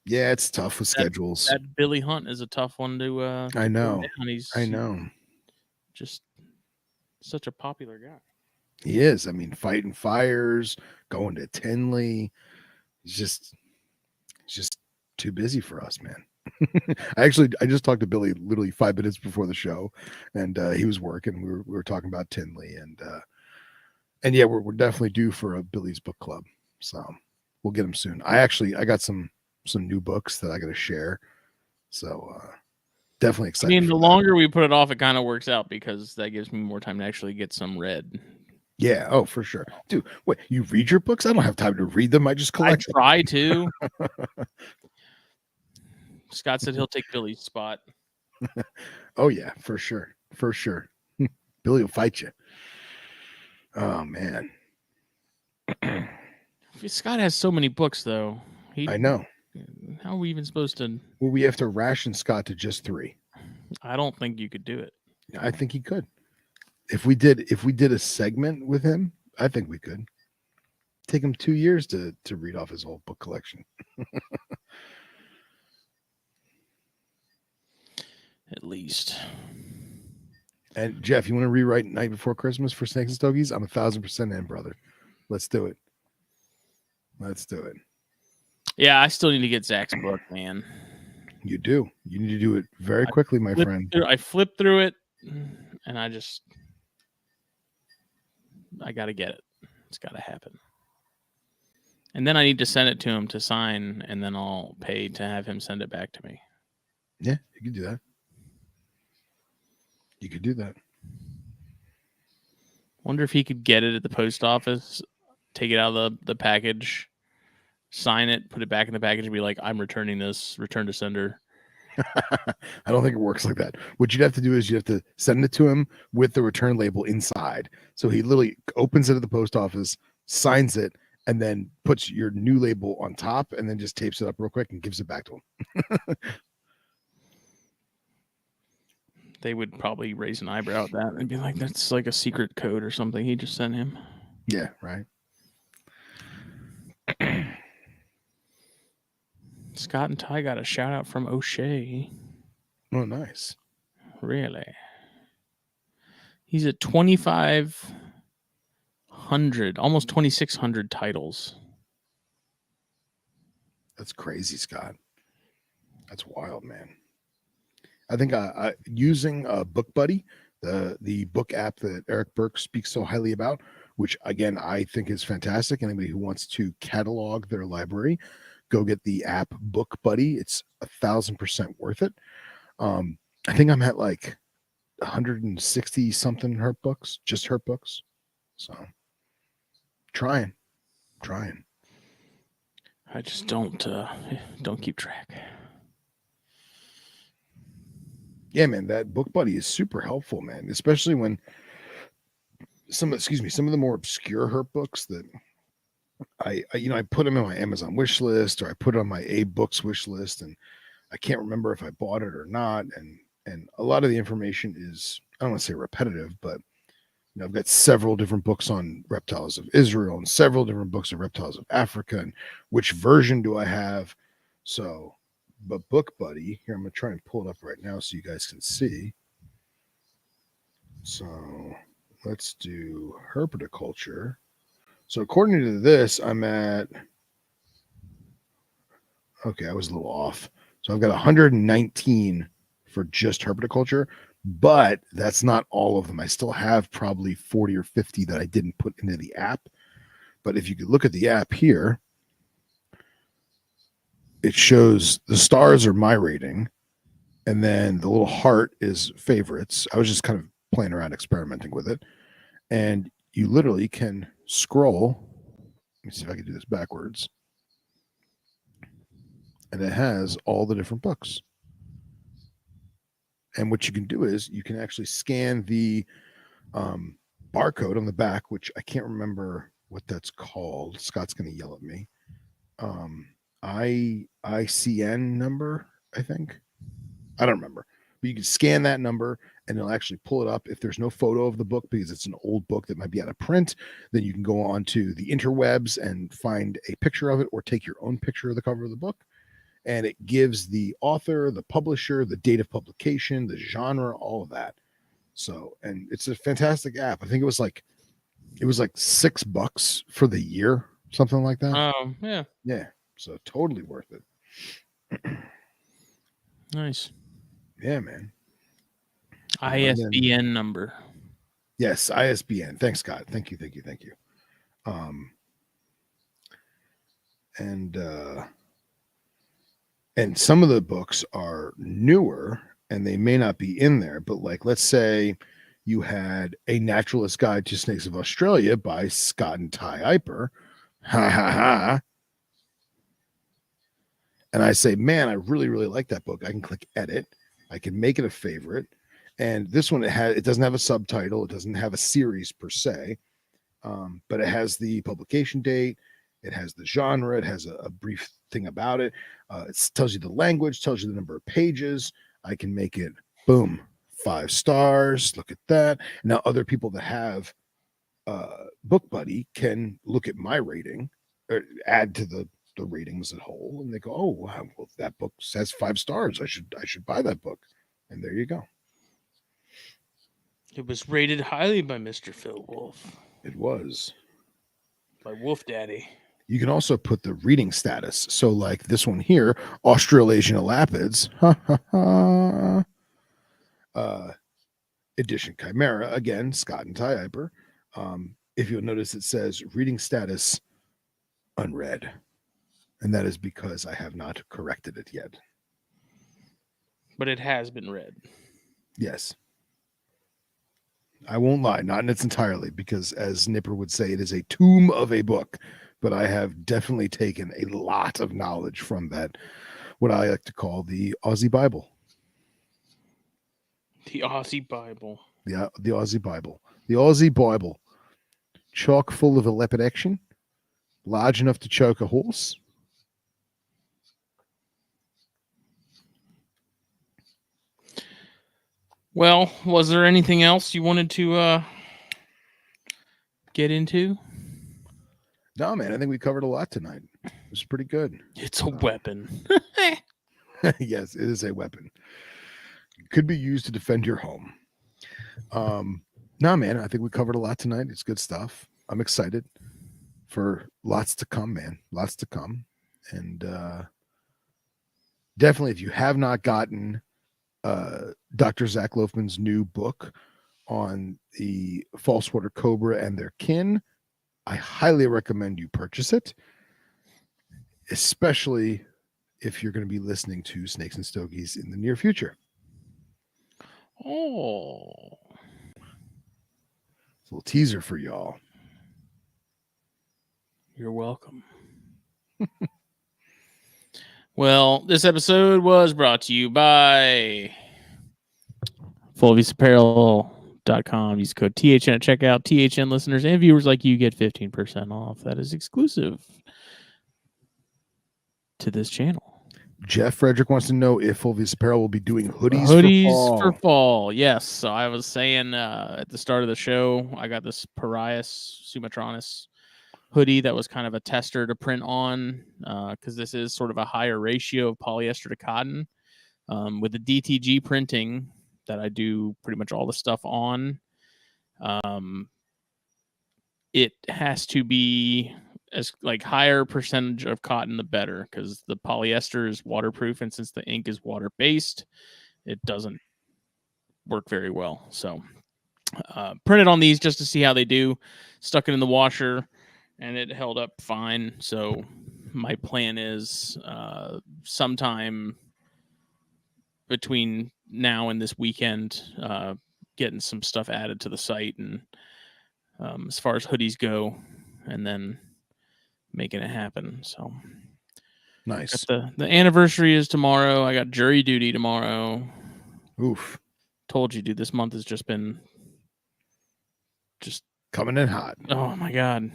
Yeah, it's tough with schedules. That Billy Hunt is a tough one to. I know. I know. Just such a popular guy. He is. I mean, fighting fires, going to Tinley. He's just too busy for us, man. I just talked to Billy literally 5 minutes before the show, and he was working. We were talking about Tinley, and yeah, we're definitely due for a Billy's book club. So we'll get him soon. I got some new books that I got to share. So definitely excited. I mean, the longer we put it off, it kind of works out because that gives me more time to actually get some read. Yeah, oh, for sure. Dude, what, you read your books? I don't have time to read them. I just collect them. I try to. Scott said he'll take Billy's spot. Oh, yeah, for sure. For sure. Billy will fight you. Oh, man. Scott has so many books, though. I know. How are we even supposed to? Well, we have to ration Scott to just 3. I don't think you could do it. I think he could. If we did a segment with him, I think we could. Take him 2 years to read off his whole book collection. At least. And Jeff, you want to rewrite Night Before Christmas for Snakes and Stogies? I'm 1,000% in, brother. Let's do it. Let's do it. Yeah, I still need to get Zach's book, man. You do. You need to do it very quickly, my friend. I flipped through it, and I got to get it. It's got to happen. And then I need to send it to him to sign, and then I'll pay to have him send it back to me. Yeah, you can do that. You could do that. Wonder if he could get it at the post office, take it out of the package, sign it, put it back in the package, and be like, I'm returning this, return to sender. I don't think it works like that. What you'd have to do is you have to send it to him with the return label inside. So he literally opens it at the post office, signs it, and then puts your new label on top, and then just tapes it up real quick and gives it back to him. They would probably raise an eyebrow at that and be like, that's like a secret code or something he just sent him. Yeah, right. Scott and Ty got a shout out from O'Shea. Oh, nice. Really? He's at 2,500, almost 2,600 titles. That's crazy, Scott. That's wild, man. I think using Book Buddy, the book app that Eric Burke speaks so highly about, which again I think is fantastic. Anybody who wants to catalog their library, go get the app Book Buddy. It's 1,000% worth it. I think I'm at like 160 something Herp books, just Herp books. So trying. I just don't keep track. Yeah, man, that Book Buddy is super helpful, man, especially when some of the more obscure Herp books that I put them in my Amazon wish list, or I put it on my Abe Books wish list, and I can't remember if I bought it or not. And a lot of the information is, I don't want to say repetitive, but I've got several different books on reptiles of Israel and several different books of reptiles of Africa, and which version do I have? So, but Book Buddy here, I'm gonna try and pull it up right now so you guys can see. So let's do herpetoculture. So according to this, I'm at, okay, I was a little off. So I've got 119 for just herpetoculture, but that's not all of them. I still have probably 40 or 50 that I didn't put into the app. But if you could look at the app here, it shows the stars are my rating, and then the little heart is favorites. I was just kind of playing around, experimenting with it. And you literally can scroll. Let me see if I can do this backwards. And it has all the different books. And what you can do is you can actually scan the barcode on the back, which I can't remember what that's called. Scott's going to yell at me. ICN number, I think. I don't remember. But you can scan that number and it'll actually pull it up. If there's no photo of the book because it's an old book that might be out of print, then you can go on to the interwebs and find a picture of it or take your own picture of the cover of the book. And it gives the author, the publisher, the date of publication, the genre, all of that. So, and it's a fantastic app. I think it was like $6 for the year, something like that. Yeah. Yeah. So totally worth it. Nice. Yeah, man. ISBN number. Yes, ISBN. Thanks, Scott. Thank you. And some of the books are newer and they may not be in there, but like, let's say you had A Naturalist Guide to Snakes of Australia by Scott and Ty Iper. Ha ha ha. And I say, man, I really, really like that book. I can click edit. I can make it a favorite. And this one, it doesn't have a subtitle. It doesn't have a series per se, but it has the publication date. It has the genre. It has a brief thing about it. It tells you the language, tells you the number of pages. I can make it, boom, 5 stars. Look at that. Now, other people that have Book Buddy can look at my rating or add to the ratings as a whole, and they go, oh, wow, well, that book says 5 stars. I should buy that book. And there you go. It was rated highly by Mr. Phil Wolf. It was. By Wolf Daddy. You can also put the reading status. So like this one here, Australasian Elapids, edition Chimera, again, Scott and Ty Iper. If you'll notice, it says reading status unread. And that is because I have not corrected it yet. But it has been read. Yes. I won't lie, not in its entirety, because as Nipper would say, it is a tomb of a book. But I have definitely taken a lot of knowledge from that, what I like to call the Aussie Bible. The Aussie Bible. Yeah, the Aussie Bible. The Aussie Bible. Chock full of elepid action, large enough to choke a horse. Well, was there anything else you wanted to get into? No, man, I think we covered a lot tonight. It was pretty good. It's a weapon. Yes, it is a weapon. It could be used to defend your home. No, man, I think we covered a lot tonight. It's good stuff. I'm excited for lots to come, man. Lots to come. And definitely, if you have not gotten Dr. Zach Loafman's new book on the false water cobra and their kin, I highly recommend you purchase it, especially if you're going to be listening to Snakes and Stogies in the near future. Oh. It's a little teaser for y'all. You're welcome. Well, this episode was brought to you by Fulvius Apparel, BlackBox.com. Use code THN at checkout. THN listeners and viewers like you get 15% off. That is exclusive to this channel. Jeff Frederick wants to know if Fulvius Apparel will be doing hoodies For fall. Yes. So I was saying at the start of the show, I got this Parias Sumatranus hoodie that was kind of a tester to print on because this is sort of a higher ratio of polyester to cotton. With the DTG printing that I do pretty much all the stuff on, it has to be as like higher percentage of cotton the better, because the polyester is waterproof, and since the ink is water based, it doesn't work very well. So printed on these just to see how they do, stuck it in the washer, and it held up fine. So my plan is sometime between now and this weekend, getting some stuff added to the site, and as far as hoodies go, and then making it happen. So nice. The anniversary is tomorrow. I got jury duty tomorrow. Oof. Told you, dude, this month has just been coming in hot. Oh my god.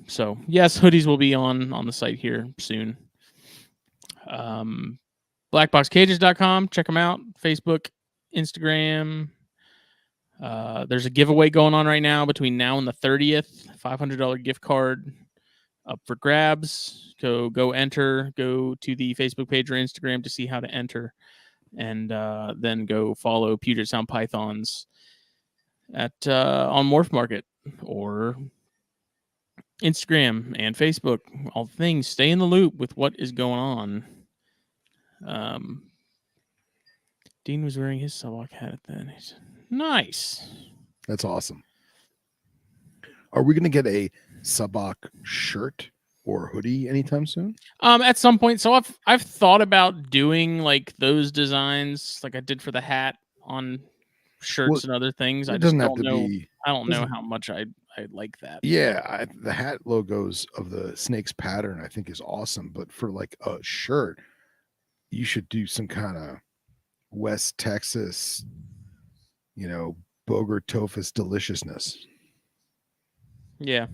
So yes, hoodies will be on the site here soon. BlackBoxCages.com. Check them out. Facebook, Instagram. There's a giveaway going on right now between now and the 30th. $500 gift card up for grabs. Go enter. Go to the Facebook page or Instagram to see how to enter, and then go follow Puget Sound Pythons at on Morph Market or Instagram and Facebook. All things. Stay in the loop with what is going on. Dean was wearing his Subwalk hat then. Nice. That's awesome. Are we going to get a Subwalk shirt or hoodie anytime soon? At some point. So I've thought about doing like those designs, like I did for the hat, on shirts and other things. I just don't know. I don't know how much I like that. Yeah, the hat logos of the snakes pattern I think is awesome, but for like a shirt, you should do some kind of West Texas, Boger Tophus deliciousness. Yeah.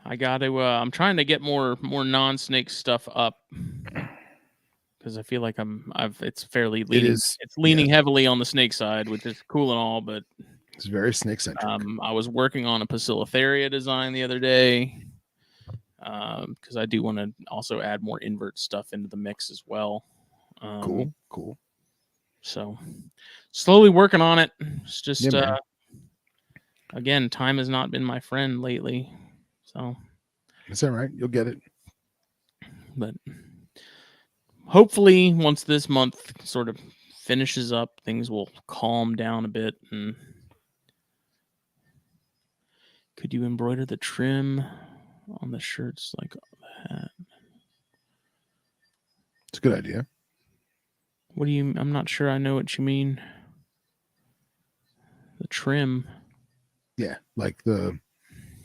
I got to I'm trying to get more non-snake stuff up, because I feel like it's fairly leaning. It's leaning heavily on the snake side, which is cool and all, but it's very snake centric. I was working on a Pasilotheria design the other day, because I do want to also add more invert stuff into the mix as well. Cool. So slowly working on it. It's just again, time has not been my friend lately. So that's all right. You'll get it. But hopefully once this month sort of finishes up, things will calm down a bit. And could you embroider the trim on the shirts like that? It's a good idea. What do you... I'm not sure I know what you mean. The trim. Yeah, like the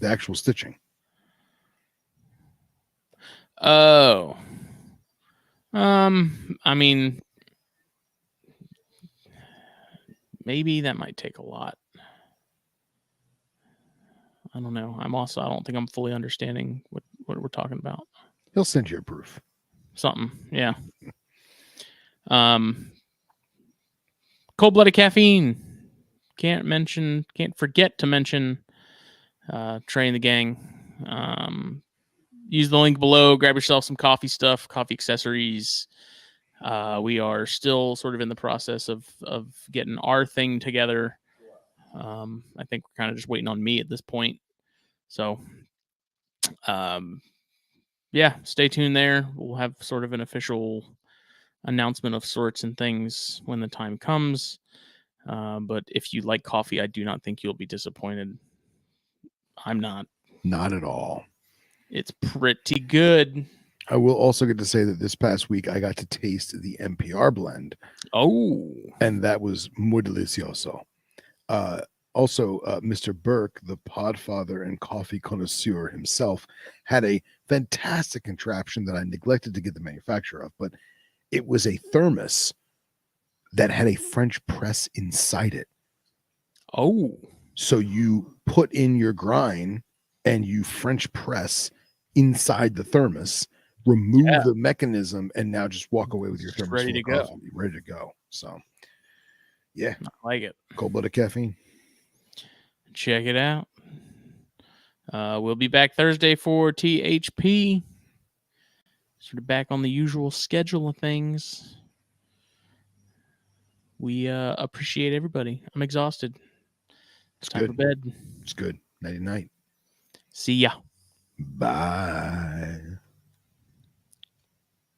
actual stitching. Oh. I mean, maybe that might take a lot. I don't know. I don't think I'm fully understanding what we're talking about. He'll send you a proof. Something, yeah. Cold-blooded caffeine. Can't forget to mention Trey and the gang. Use the link below. Grab yourself some coffee stuff, coffee accessories. We are still sort of in the process of getting our thing together. I think we're kind of just waiting on me at this point. So, yeah, stay tuned there. We'll have sort of an official announcement of sorts and things when the time comes. But if you like coffee, I do not think you'll be disappointed. I'm not. Not at all. It's pretty good. I will also get to say that this past week I got to taste the NPR blend. Oh. And that was muy delicioso. Also, Mr. Burke, the podfather and coffee connoisseur himself, had a fantastic contraption that I neglected to get the manufacturer of, but it was a thermos that had a French press inside it. Oh, So you put in your grind and you French press inside the thermos, remove the mechanism, and now just walk away with your just thermos ready full to of go. coffee, ready to go. So, yeah, I like it. cold blooded caffeine. Check it out. We'll be back Thursday for THP. Sort of back on the usual schedule of things. We appreciate everybody. I'm exhausted. It's time for bed. It's good. Nighty night. See ya. Bye.